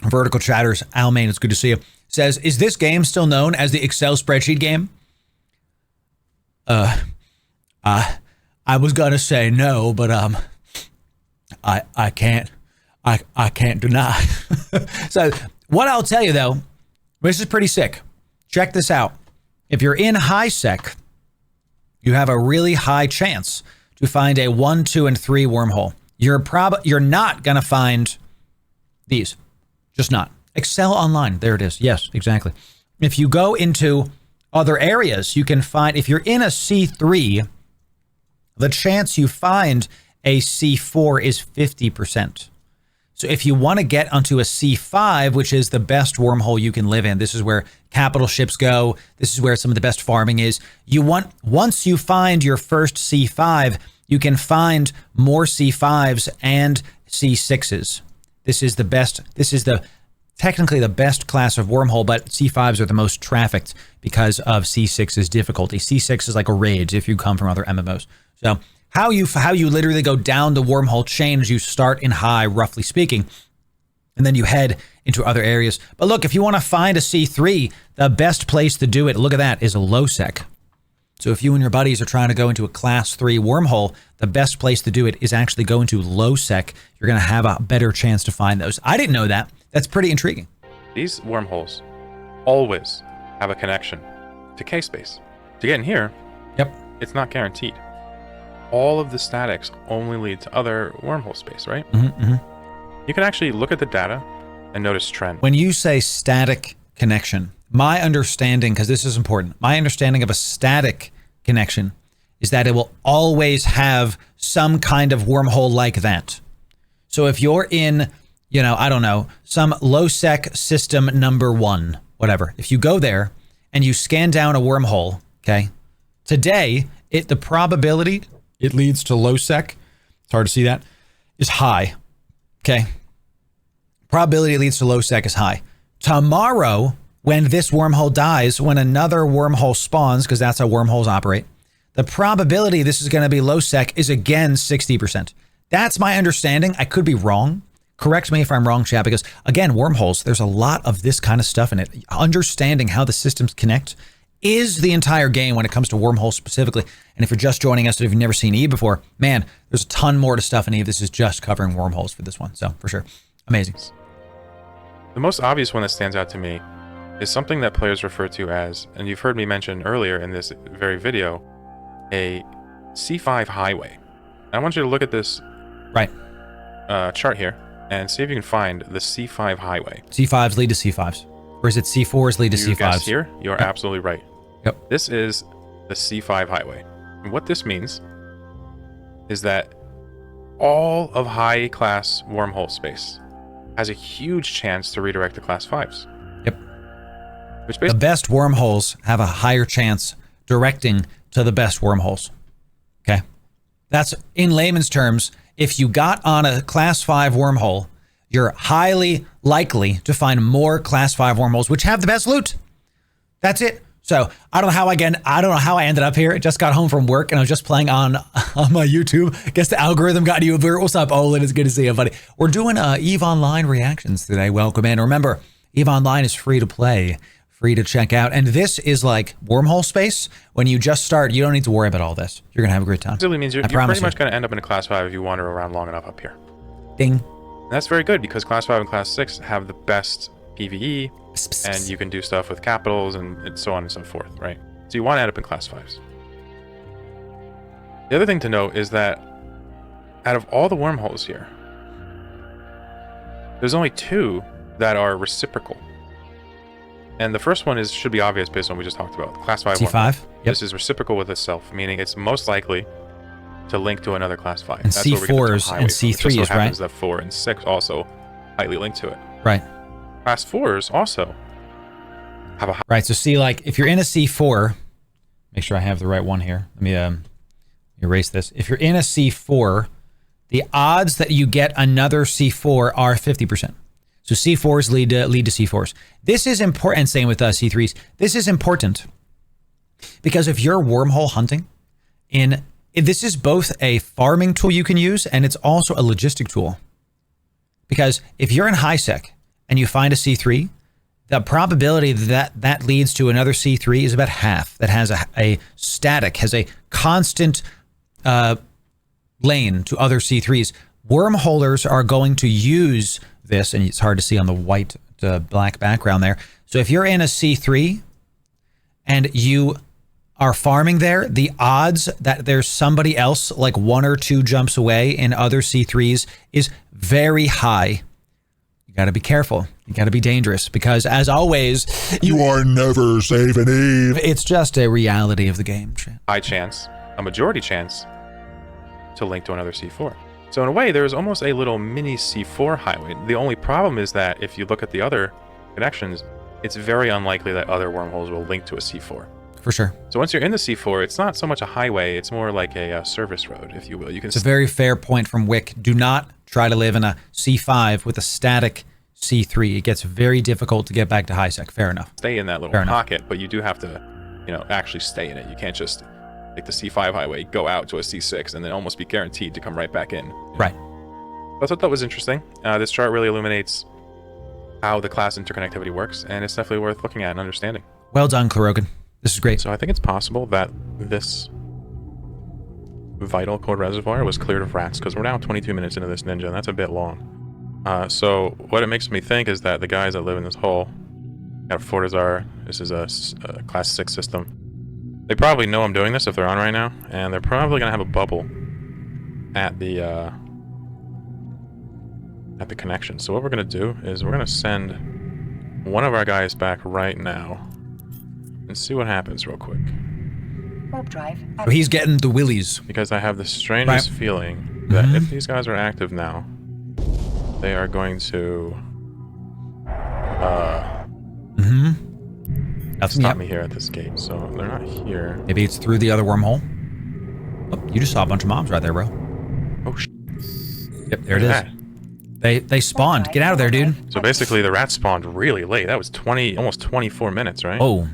[SPEAKER 1] vertical chatters, Almain, it's good to see you, says, is this game still known as the Excel spreadsheet game? I was gonna say no, but I can't deny. So what I'll tell you though, this is pretty sick. Check this out. If you're in high sec, you have a really high chance to find a 1, 2, and 3 wormhole. You're not gonna find these. Just not. Excel Online. There it is. Yes, exactly. If you go into other areas, you can find, if you're in a C3, the chance you find a C4 is 50%. So if you want to get onto a C5, which is the best wormhole you can live in, this is where capital ships go, this is where some of the best farming is. Once you find your first C5, you can find more C5s and C6s. This is the best, technically the best class of wormhole, but C5s are the most trafficked because of C6's difficulty. C6 is like a raid if you come from other MMOs. So how you literally go down the wormhole chain is you start in high, roughly speaking, and then you head into other areas. But look, if you want to find a C3, the best place to do it, look at that, is a low sec. So if you and your buddies are trying to go into a class 3 wormhole, the best place to do it is actually go into low sec. You're going to have a better chance to find those. I didn't know that. That's pretty intriguing.
[SPEAKER 2] These wormholes always have a connection to K-space. To get in here,
[SPEAKER 1] yep,
[SPEAKER 2] it's not guaranteed. All of the statics only lead to other wormhole space, right? You can actually look at the data and notice trend.
[SPEAKER 1] When you say static connection, my understanding, because this is important, my understanding of a static connection is that it will always have some kind of wormhole like that. So if you're in, I don't know, some low sec system number 1, whatever, if you go there and you scan down a wormhole, okay, today, the probability it leads to low sec, it's hard to see that, is high, okay? Probability it leads to low sec is high. Tomorrow, when this wormhole dies, when another wormhole spawns, because that's how wormholes operate, the probability this is going to be low sec is again 60%. That's my understanding. I could be wrong. Correct me if I'm wrong, chat, because again, wormholes, there's a lot of this kind of stuff in it. Understanding how the systems connect is the entire game when it comes to wormholes specifically. And if you're just joining us, if you've never seen EVE before, man, there's a ton more to stuff in EVE. This is just covering wormholes for this one. So for sure, amazing.
[SPEAKER 2] The most obvious one that stands out to me is something that players refer to as, and you've heard me mention earlier in this very video, a C5 highway. I want you to look at this
[SPEAKER 1] right
[SPEAKER 2] chart here and see if you can find the C5 highway.
[SPEAKER 1] C5s lead to C5s. Or is it C4s lead to C5s?
[SPEAKER 2] Guess here, you're absolutely right.
[SPEAKER 1] Yep.
[SPEAKER 2] This is the C5 highway. And what this means is that all of high-class wormhole space has a huge chance to redirect to class 5s.
[SPEAKER 1] Yep.
[SPEAKER 2] Which
[SPEAKER 1] the best wormholes have a higher chance directing to the best wormholes. Okay? That's, in layman's terms, if you got on a class 5 wormhole, you're highly likely to find more class 5 wormholes which have the best loot. That's it. So I don't know how I ended up here. I just got home from work and I was just playing on my YouTube. Guess the algorithm got you over. What's up, Olin? It's good to see you, buddy. We're doing EVE Online reactions today. Welcome in. Remember, EVE Online is free to play, free to check out. And this is like wormhole space. When you just start, you don't need to worry about all this. You're going to have a great time.
[SPEAKER 2] It really means you're pretty much going to end up in a class 5 if you wander around long enough up here.
[SPEAKER 1] Ding.
[SPEAKER 2] And that's very good because class 5 and class 6 have the best PvE, and you can do stuff with capitals and so on and so forth, right? So you want to end up in class 5s. The other thing to note is that out of all the wormholes here, there's only 2 that are reciprocal. And the first one should be obvious based on what we just talked about. Class 5
[SPEAKER 1] C5?
[SPEAKER 2] Yep.
[SPEAKER 1] Yep.
[SPEAKER 2] This is reciprocal with itself, meaning it's most likely to link to another class 5.
[SPEAKER 1] And
[SPEAKER 2] that's
[SPEAKER 1] C4s and C3s,
[SPEAKER 2] just so happens
[SPEAKER 1] right?
[SPEAKER 2] that 4 and 6 also highly link to it.
[SPEAKER 1] Right.
[SPEAKER 2] Class 4s also have a high...
[SPEAKER 1] Right, so see, like, if you're in a C4, make sure I have the right one here. Let me erase this. If you're in a C4, the odds that you get another C4 are 50%. So C4s lead to C4s. This is important, and same with C3s. This is important because if you're wormhole hunting, this is both a farming tool you can use, and it's also a logistic tool. Because if you're in high sec and you find a C3, the probability that leads to another C3 is about half. That has a static, has a constant lane to other C3s. Wormholers are going to use this, and it's hard to see on the white black background there. So if you're in a C3 and you are farming there, the odds that there's somebody else like 1 or 2 jumps away in other C3s is very high. You got to be careful. You got to be dangerous because, as always,
[SPEAKER 3] you are never safe in EVE.
[SPEAKER 1] It's just a reality of the game.
[SPEAKER 2] High chance, a majority chance, to link to another C4. So in a way, there's almost a little mini C4 highway. The only problem is that if you look at the other connections, it's very unlikely that other wormholes will link to a C4.
[SPEAKER 1] For sure.
[SPEAKER 2] So once you're in the C4, it's not so much a highway, it's more like a service road, if you will. It's
[SPEAKER 1] a very fair point from Wick. Do not try to live in a C5 with a static C3. It gets very difficult to get back to high sec. Fair enough.
[SPEAKER 2] Stay in that little pocket, but you do have to, actually stay in it. You can't just take the C5 highway, go out to a C6, and then almost be guaranteed to come right back in.
[SPEAKER 1] Right.
[SPEAKER 2] I thought that was interesting. This chart really illuminates how the class interconnectivity works, and it's definitely worth looking at and understanding.
[SPEAKER 1] Well done, Klarogan. This is great.
[SPEAKER 2] So I think it's possible that this vital code reservoir was cleared of rats, because we're now 22 minutes into this ninja, and that's a bit long. So what it makes me think is that the guys that live in this hole got Fortizar. This is a class 6 system. They probably know I'm doing this if they're on right now, and they're probably gonna have a bubble at the connection. So what we're gonna do is we're gonna send one of our guys back right now and see what happens real quick.
[SPEAKER 4] Warp drive.
[SPEAKER 1] So he's getting the willies.
[SPEAKER 2] Because I have the strangest feeling that if these guys are active now, they are going to stop me here at this gate. So they're not here.
[SPEAKER 1] Maybe it's through the other wormhole. Oh, you just saw a bunch of mobs right there, bro.
[SPEAKER 2] Oh, shit.
[SPEAKER 1] Yep, there it is. They spawned. Get out of there, dude.
[SPEAKER 2] So basically, the rats spawned really late. That was almost 24 minutes, right?
[SPEAKER 1] Oh,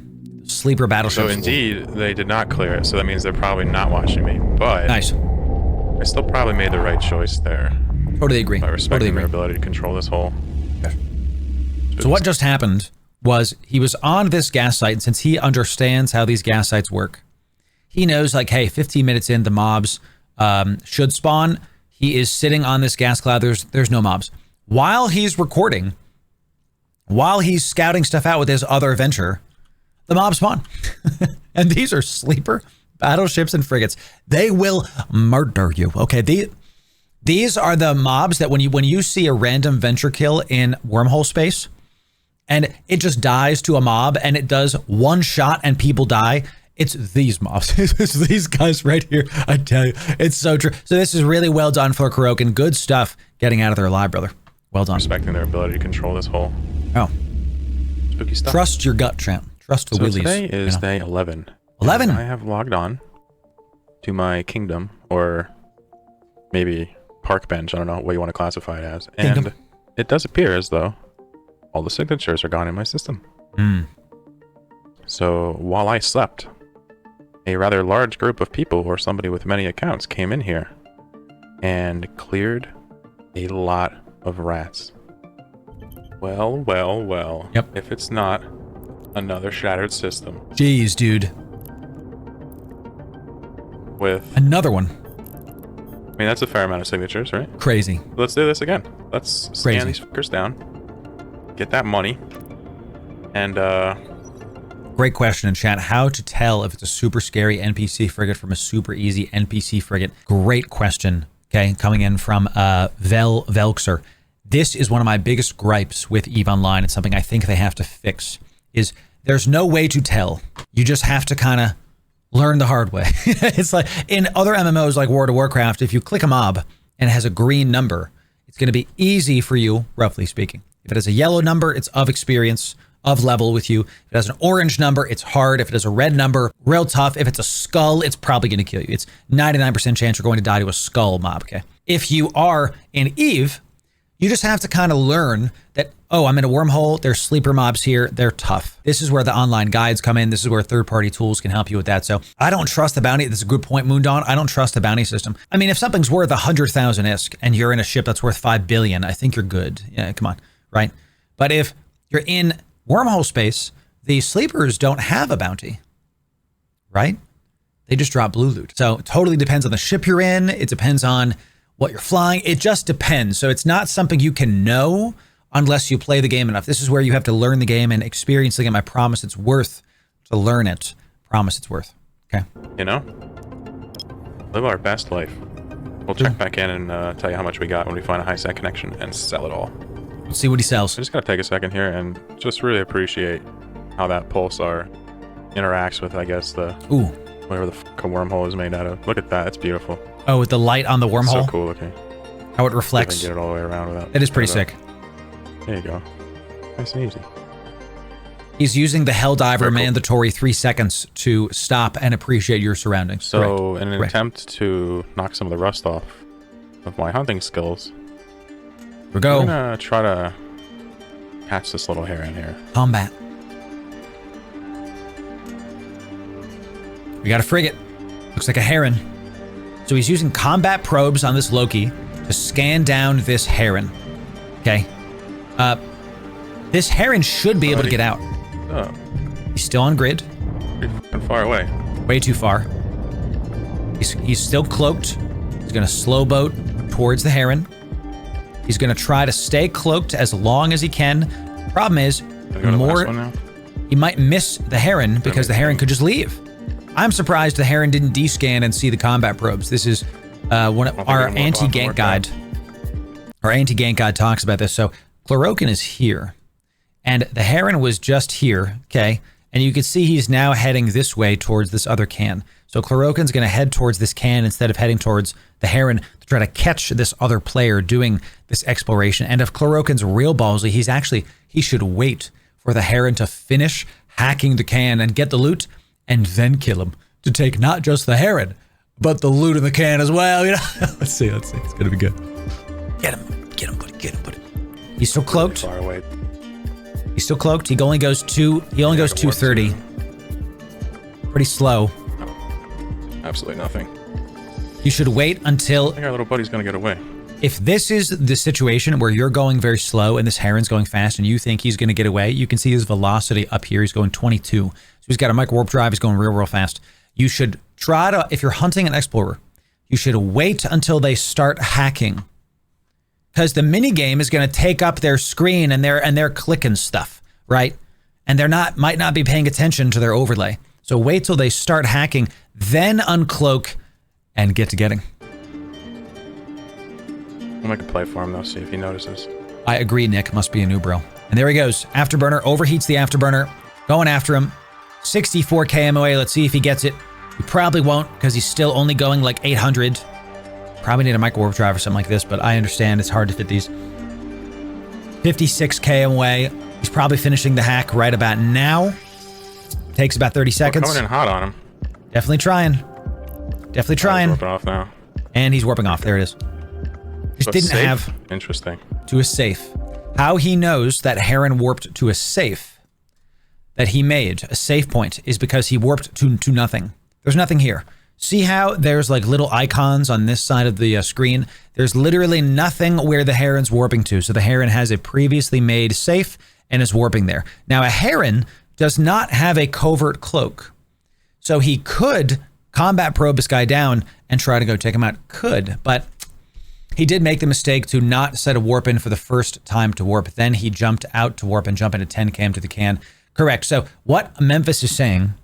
[SPEAKER 1] sleeper battleship.
[SPEAKER 2] So indeed, they did not clear it. So that means they're probably not watching me. But
[SPEAKER 1] nice.
[SPEAKER 2] I still probably made the right choice there.
[SPEAKER 1] Totally agree.
[SPEAKER 2] By respecting their ability to control this hole.
[SPEAKER 1] Okay. So what just happened was he was on this gas site, and since he understands how these gas sites work, he knows, like, hey, 15 minutes in, the mobs should spawn. He is sitting on this gas cloud. There's no mobs. While he's recording, while he's scouting stuff out with his other adventure, the mobs spawn. And these are sleeper Battleships and frigates. They will murder you. Okay, these are the mobs that when you see a random venture kill in wormhole space, and it just dies to a mob, and it does one shot and people die. It's these mobs. It's these guys right here. I tell you, it's so true. So this is really well done for Kurokin. Good stuff getting out of there alive, brother. Well done.
[SPEAKER 2] Respecting their ability to control this whole spooky stuff.
[SPEAKER 1] Trust your gut, champ. Trust the wheelies.
[SPEAKER 2] Today is day 11.
[SPEAKER 1] 11.
[SPEAKER 2] I have logged on to my kingdom, or maybe park bench. I don't know what you want to classify it as. And it does appear as though all the signatures are gone in my system. So while I slept, a rather large group of people, or somebody with many accounts, came in here and cleared a lot of rats. Well.
[SPEAKER 1] Yep.
[SPEAKER 2] If it's not another shattered system.
[SPEAKER 1] Jeez, dude.
[SPEAKER 2] With
[SPEAKER 1] another one.
[SPEAKER 2] I mean, that's a fair amount of signatures, right?
[SPEAKER 1] Crazy.
[SPEAKER 2] Let's do this again. Let's scan these fuckers down. Get that money. And
[SPEAKER 1] great question in chat. How to tell if it's a super scary NPC frigate from a super easy NPC frigate? Great question. Okay, coming in from Velxer. This is one of my biggest gripes with EVE Online. It's something I think they have to fix. Is there's no way to tell. You just have to kind of learn the hard way. It's like in other MMOs like World of Warcraft, if you click a mob and it has a green number, it's going to be easy for you, roughly speaking. If it has a yellow number, it's of experience, of level with you. If it has an orange number, it's hard. If it has a red number, real tough. If it's a skull, it's probably going to kill you. It's 99% chance you're going to die to a skull mob, okay? If you are in EVE, you just have to kind of learn that, oh, I'm in a wormhole. There's sleeper mobs here. They're tough. This is where the online guides come in. This is where third-party tools can help you with that. So I don't trust the bounty. This is a good point, Moondawn. I don't trust the bounty system. I mean, if something's worth 100,000 ISK and you're in a ship that's worth 5 billion, I think you're good. Yeah, come on, right? But if you're in wormhole space, the sleepers don't have a bounty, right? They just drop blue loot. So it totally depends on the ship you're in. It depends on what you're flying. It just depends. So it's not something you can know unless you play the game enough. This is where you have to learn the game and experience the game. I promise it's worth to learn it. Promise it's worth. Okay.
[SPEAKER 2] You know, live our best life. We'll check back in and tell you how much we got when we find a high set connection and sell it all.
[SPEAKER 1] Let's see what he sells.
[SPEAKER 2] I just gotta take a second here and just really appreciate how that pulsar interacts with, I guess, the whatever the fuck a wormhole is made out of. Look at that. It's beautiful.
[SPEAKER 1] Oh, with the light on the wormhole?
[SPEAKER 2] So cool looking.
[SPEAKER 1] How it reflects.
[SPEAKER 2] Get it all the way around without.
[SPEAKER 1] That is pretty sick.
[SPEAKER 2] There you go. Nice and easy.
[SPEAKER 1] He's using the Helldiver mandatory 3 seconds to stop and appreciate your surroundings.
[SPEAKER 2] So, in an attempt to knock some of the rust off of my hunting skills,
[SPEAKER 1] we go.
[SPEAKER 2] I'm gonna try to catch this little heron here.
[SPEAKER 1] Combat. We got a frigate. Looks like a heron. So he's using combat probes on this Loki to scan down this heron. Okay. This heron should be able to get out.
[SPEAKER 2] Oh.
[SPEAKER 1] He's still on grid.
[SPEAKER 2] Pretty fucking far away.
[SPEAKER 1] Way too far. He's still cloaked. He's gonna slow boat towards the heron. He's gonna try to stay cloaked as long as he can. Problem is, he might miss the heron because the heron could just leave. I'm surprised the heron didn't descan and see the combat probes. This is one of our anti-gank guide. Our anti-gank guide talks about this. So Chlorokin is here, and the heron was just here, okay? And you can see he's now heading this way towards this other can. So Chlorokin's going to head towards this can instead of heading towards the heron to try to catch this other player doing this exploration. And if Chlorokin's real ballsy, he should wait for the heron to finish hacking the can and get the loot, and then kill him to take not just the heron, but the loot in the can as well. You know, let's see. It's gonna be good. Get him, buddy. He's still cloaked.
[SPEAKER 2] Far away.
[SPEAKER 1] He's still cloaked. He only goes 230. Pretty slow.
[SPEAKER 2] Oh, absolutely nothing.
[SPEAKER 1] You should wait until.
[SPEAKER 2] I think our little buddy's gonna get away.
[SPEAKER 1] If this is the situation where you're going very slow and this heron's going fast and you think he's going to get away, you can see his velocity up here. He's going 22. So he's got a micro warp drive. He's going real fast. You should try to, if you're hunting an explorer, you should wait until they start hacking, because the mini game is going to take up their screen and they're clicking stuff, right? And might not be paying attention to their overlay. So wait till they start hacking, then uncloak and get to getting.
[SPEAKER 2] I'll make a play for him though, see if he notices.
[SPEAKER 1] I agree, Nick. Must be a new bro. And there he goes. Afterburner overheats the afterburner. Going after him. 64 KMOA. Let's see if he gets it. He probably won't because he's still only going like 800. Probably need a micro warp drive or something like this, but I understand it's hard to fit these. 56 KMOA. He's probably finishing the hack right about now. Takes about 30 seconds.
[SPEAKER 2] We're coming in hot on him.
[SPEAKER 1] Definitely trying. Definitely trying.
[SPEAKER 2] He's warping off now.
[SPEAKER 1] And he's warping off. There it is. Just didn't have
[SPEAKER 2] interesting
[SPEAKER 1] to a safe. How he knows that Heron warped to a safe that he made, a safe point, is because he warped to nothing. There's nothing here. See how there's like little icons on this side of the screen? There's literally nothing where the Heron's warping to. So the Heron has a previously made safe and is warping there. Now a Heron does not have a covert cloak. So he could combat probe this guy down and try to go take him out. Could, but he did make the mistake to not set a warp in for the first time to warp. Then he jumped out to warp and jump into 10 cam to the can. Correct. So what Memphis is saying,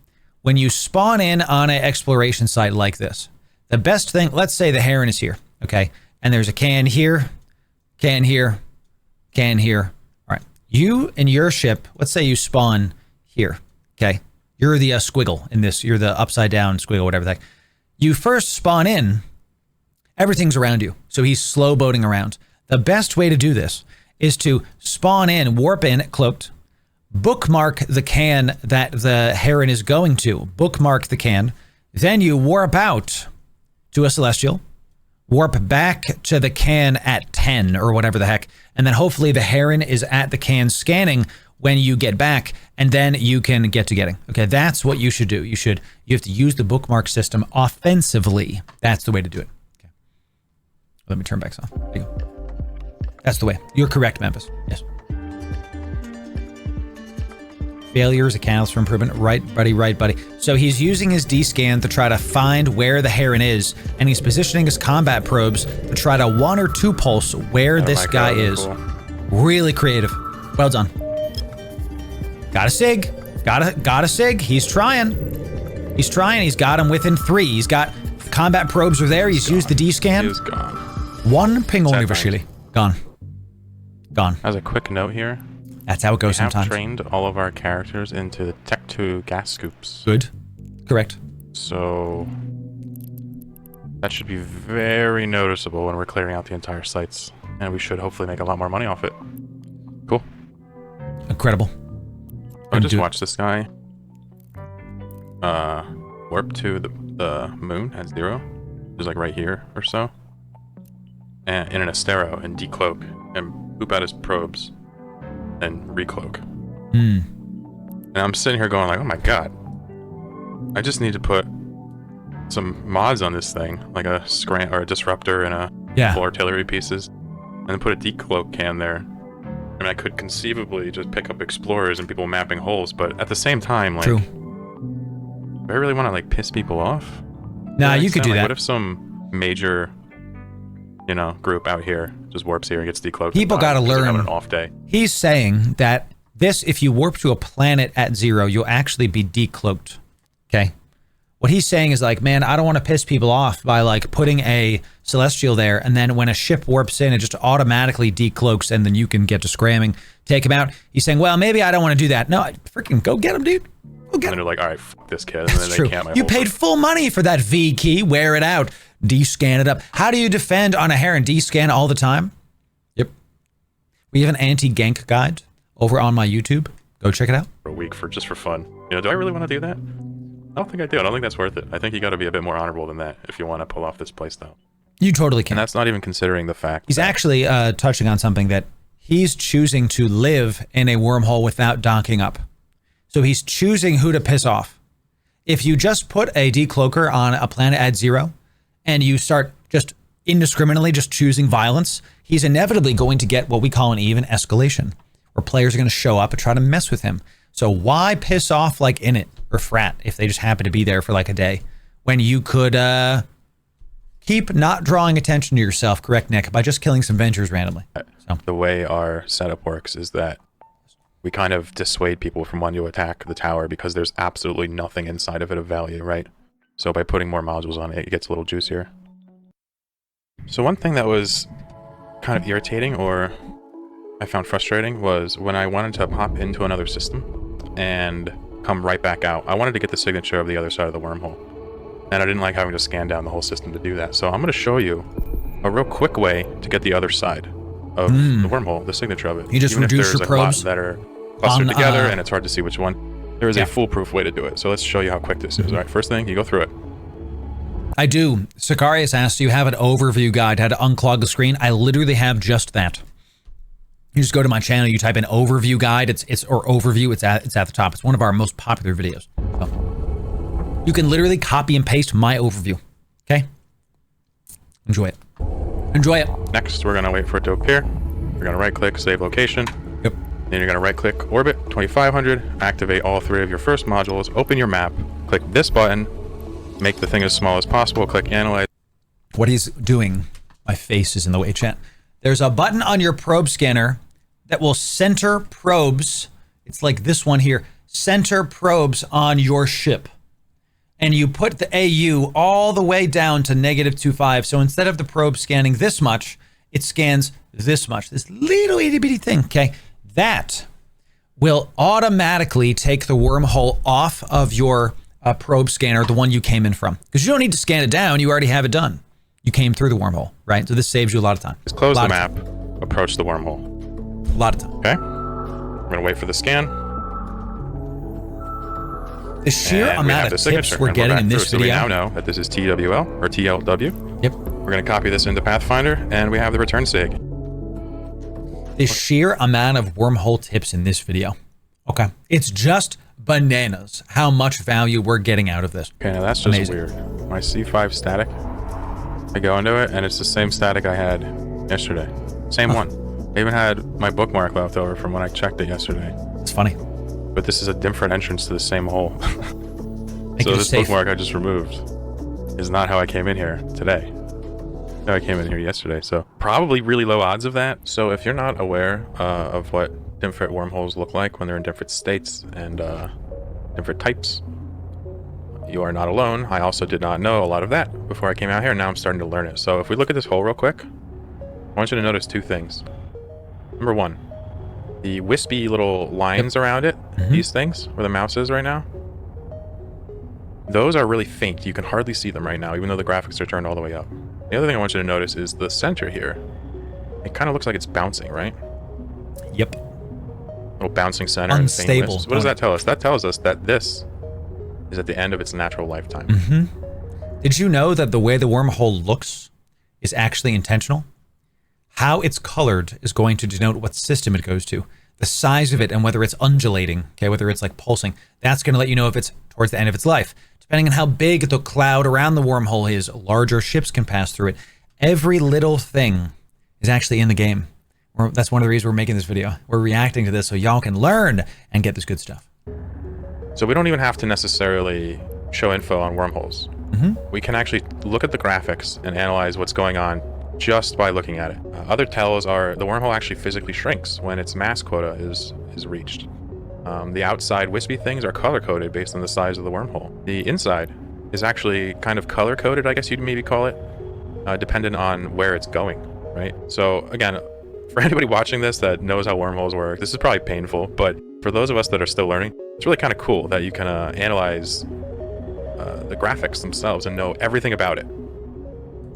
[SPEAKER 1] when you spawn in on an exploration site like this, the best thing, let's say the Heron is here, okay? And there's a can here, can here, can here. All right. You and your ship, let's say you spawn here, okay? You're the squiggle in this. You're the upside down squiggle, whatever the heck. You first spawn in, everything's around you. So he's slow boating around. The best way to do this is to spawn in, warp in, cloaked, bookmark the can that the Heron is going to. Bookmark the can. Then you warp out to a Celestial. Warp back to the can at 10 or whatever the heck. And then hopefully the Heron is at the can scanning when you get back. And then you can get to getting. Okay, that's what you should do. You have to use the bookmark system offensively. That's the way to do it. Okay. Let me turn back on. There you go. That's the way. You're correct, Memphis. Yes. Failure is a catalyst for improvement. Right, buddy, right, buddy. So he's using his D-scan to try to find where the Heron is, and he's positioning his combat probes to try to 1 or 2 pulse where this guy is. Cool. Really creative. Well done. Got a SIG. Got a SIG. He's trying. He's trying. He's got him within 3. He's got combat probes are there. He's used the D-scan.
[SPEAKER 2] He's gone.
[SPEAKER 1] 1 ping only, Vasily. Gone. Gone.
[SPEAKER 2] As a quick note here,
[SPEAKER 1] that's how it goes sometimes.
[SPEAKER 2] We have trained all of our characters into the Tech 2 gas scoops.
[SPEAKER 1] Good. Correct.
[SPEAKER 2] So that should be very noticeable when we're clearing out the entire sites. And we should hopefully make a lot more money off it. Cool.
[SPEAKER 1] Incredible.
[SPEAKER 2] I just watched this guy warp to the moon at 0. Just like right here or so. And in an Astero and decloak and poop out his probes. And recloak. And I'm sitting here going like, oh my god. I just need to put some mods on this thing, like a scram or a disruptor and a full artillery pieces, and then put a decloak can there. I mean, I could conceivably just pick up explorers and people mapping holes, but at the same time, like, do I really want to like piss people off?
[SPEAKER 1] Nah, you could do that.
[SPEAKER 2] What if some major, you know, group out here just warps here and gets decloaked?
[SPEAKER 1] People got to learn.
[SPEAKER 2] Having an off day.
[SPEAKER 1] He's saying that this, if you warp to a planet at 0, you'll actually be decloaked. Okay. What he's saying is like, man, I don't want to piss people off by like putting a Celestial there, and then when a ship warps in, it just automatically decloaks, and then you can get to scramming, take him out. He's saying, well, maybe I don't want to do that. No, freaking go get him, dude. Go get him.
[SPEAKER 2] And they're like, all right, fuck this kid. And then they can't.
[SPEAKER 1] You paid full money for that V key. Wear it out. D-scan it up. How do you defend on a Heron? D-scan all the time? Yep. We have an anti-gank guide over on my YouTube. Go check it out.
[SPEAKER 2] For a week just for fun. You know, do I really want to do that? I don't think I do. I don't think that's worth it. I think you got to be a bit more honorable than that if you want to pull off this playstyle.
[SPEAKER 1] You totally can.
[SPEAKER 2] And that's not even considering the fact
[SPEAKER 1] he's actually touching on something that he's choosing to live in a wormhole without docking up. So he's choosing who to piss off. If you just put a decloaker on a planet at 0 and you start just indiscriminately just choosing violence, he's inevitably going to get what we call an even escalation, where players are going to show up and try to mess with him. So why piss off like Init or Frat if they just happen to be there for like a day when you could keep not drawing attention to yourself, correct, Nick, by just killing some ventures randomly?
[SPEAKER 2] So. The way our setup works is that we kind of dissuade people from wanting to attack the tower because there's absolutely nothing inside of it of value, right? So by putting more modules on it, it gets a little juicier. So one thing that was kind of irritating, or I found frustrating, was when I wanted to pop into another system and come right back out. I wanted to get the signature of the other side of the wormhole, and I didn't like having to scan down the whole system to do that. So I'm going to show you a real quick way to get the other side of the wormhole, the signature of it.
[SPEAKER 1] You just reduce your probes
[SPEAKER 2] that are clustered together, and it's hard to see which one. There is a foolproof way to do it. So let's show you how quick this is. All right, first thing, you go through it.
[SPEAKER 1] I do. Sicarius asks, do you have an overview guide how to unclog the screen? I literally have just that. You just go to my channel, you type in overview guide, or overview, it's at the top. It's one of our most popular videos. So you can literally copy and paste my overview. Okay? Enjoy it. Enjoy it.
[SPEAKER 2] Next, we're gonna wait for it to appear. We're gonna right click, save location.
[SPEAKER 1] Yep.
[SPEAKER 2] Then you're gonna right click orbit 2500, activate all 3 of your first modules, open your map, click this button, make the thing as small as possible, click analyze.
[SPEAKER 1] What he's doing, my face is in the way, chat. There's a button on your probe scanner that will center probes. It's like this one here, center probes on your ship. And you put the AU all the way down to -25. So instead of the probe scanning this much, it scans this much, this little itty bitty thing, okay? That will automatically take the wormhole off of your probe scanner, the one you came in from. Because you don't need to scan it down, you already have it done. You came through the wormhole, right? So this saves you a lot of time.
[SPEAKER 2] Just close the map, approach the wormhole.
[SPEAKER 1] A lot of time.
[SPEAKER 2] Okay? We're gonna wait for the scan.
[SPEAKER 1] The sheer amount of tips we're getting in this video.
[SPEAKER 2] So we now know that this is TWL or TLW.
[SPEAKER 1] Yep.
[SPEAKER 2] We're gonna copy this into Pathfinder, and we have the return sig.
[SPEAKER 1] The sheer amount of wormhole tips in this video. Okay. It's just bananas how much value we're getting out of this.
[SPEAKER 2] Okay, now that's just weird. My C5 static, I go into it, and it's the same static I had yesterday. Same one. I even had my bookmark left over from when I checked it yesterday.
[SPEAKER 1] It's funny.
[SPEAKER 2] But this is a different entrance to the same hole. So this bookmark I just removed is not how I came in here today. No, I came in here yesterday. So probably really low odds of that. So if you're not aware of what different wormholes look like when they're in different states and different types, you are not alone. I also did not know a lot of that before I came out here. Now I'm starting to learn it. So if we look at this hole real quick, I want you to notice 2 things. Number 1, the wispy little lines around it, these things, where the mouse is right now, those are really faint. You can hardly see them right now, even though the graphics are turned all the way up. The other thing I want you to notice is the center here. It kind of looks like it's bouncing, right?
[SPEAKER 1] Yep.
[SPEAKER 2] Little bouncing center.
[SPEAKER 1] Unstable.
[SPEAKER 2] And what does that tell us? That tells us that this is at the end of its natural lifetime.
[SPEAKER 1] Did you know that the way the wormhole looks is actually intentional? How it's colored is going to denote what system it goes to. The size of it and whether it's undulating, okay, whether it's like pulsing, that's going to let you know if it's towards the end of its life. Depending on how big the cloud around the wormhole is, larger ships can pass through it. Every little thing is actually in the game. That's one of the reasons we're making this video. We're reacting to this so y'all can learn and get this good stuff.
[SPEAKER 2] So we don't even have to necessarily show info on wormholes. We can actually look at the graphics and analyze what's going on just by looking at it. Other tells are the wormhole actually physically shrinks when its mass quota is reached. The outside wispy things are color-coded based on the size of the wormhole. The inside is actually kind of color-coded, I guess you'd maybe call it, dependent on where it's going, right? So again, for anybody watching this that knows how wormholes work, this is probably painful, but for those of us that are still learning, it's really kind of cool that you can analyze the graphics themselves and know everything about it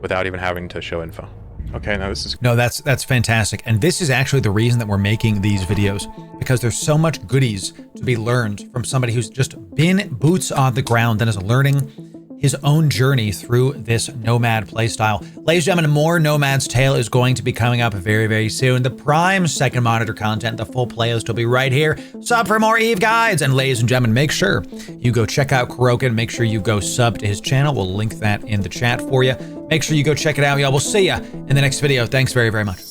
[SPEAKER 2] without even having to show info. Okay, now this is...
[SPEAKER 1] No, that's fantastic. And this is actually the reason that we're making these videos, because there's so much goodies to be learned from somebody who's just been boots on the ground and is learning his own journey through this Nomad playstyle. Ladies and gentlemen, more Nomad's Tale is going to be coming up very, very soon. The Prime second monitor content, the full playlist will be right here. Sub for more Eve guides. And ladies and gentlemen, make sure you go check out Kurokin. Make sure you go sub to his channel. We'll link that in the chat for you. Make sure you go check it out, y'all. We'll see ya in the next video. Thanks very, very much.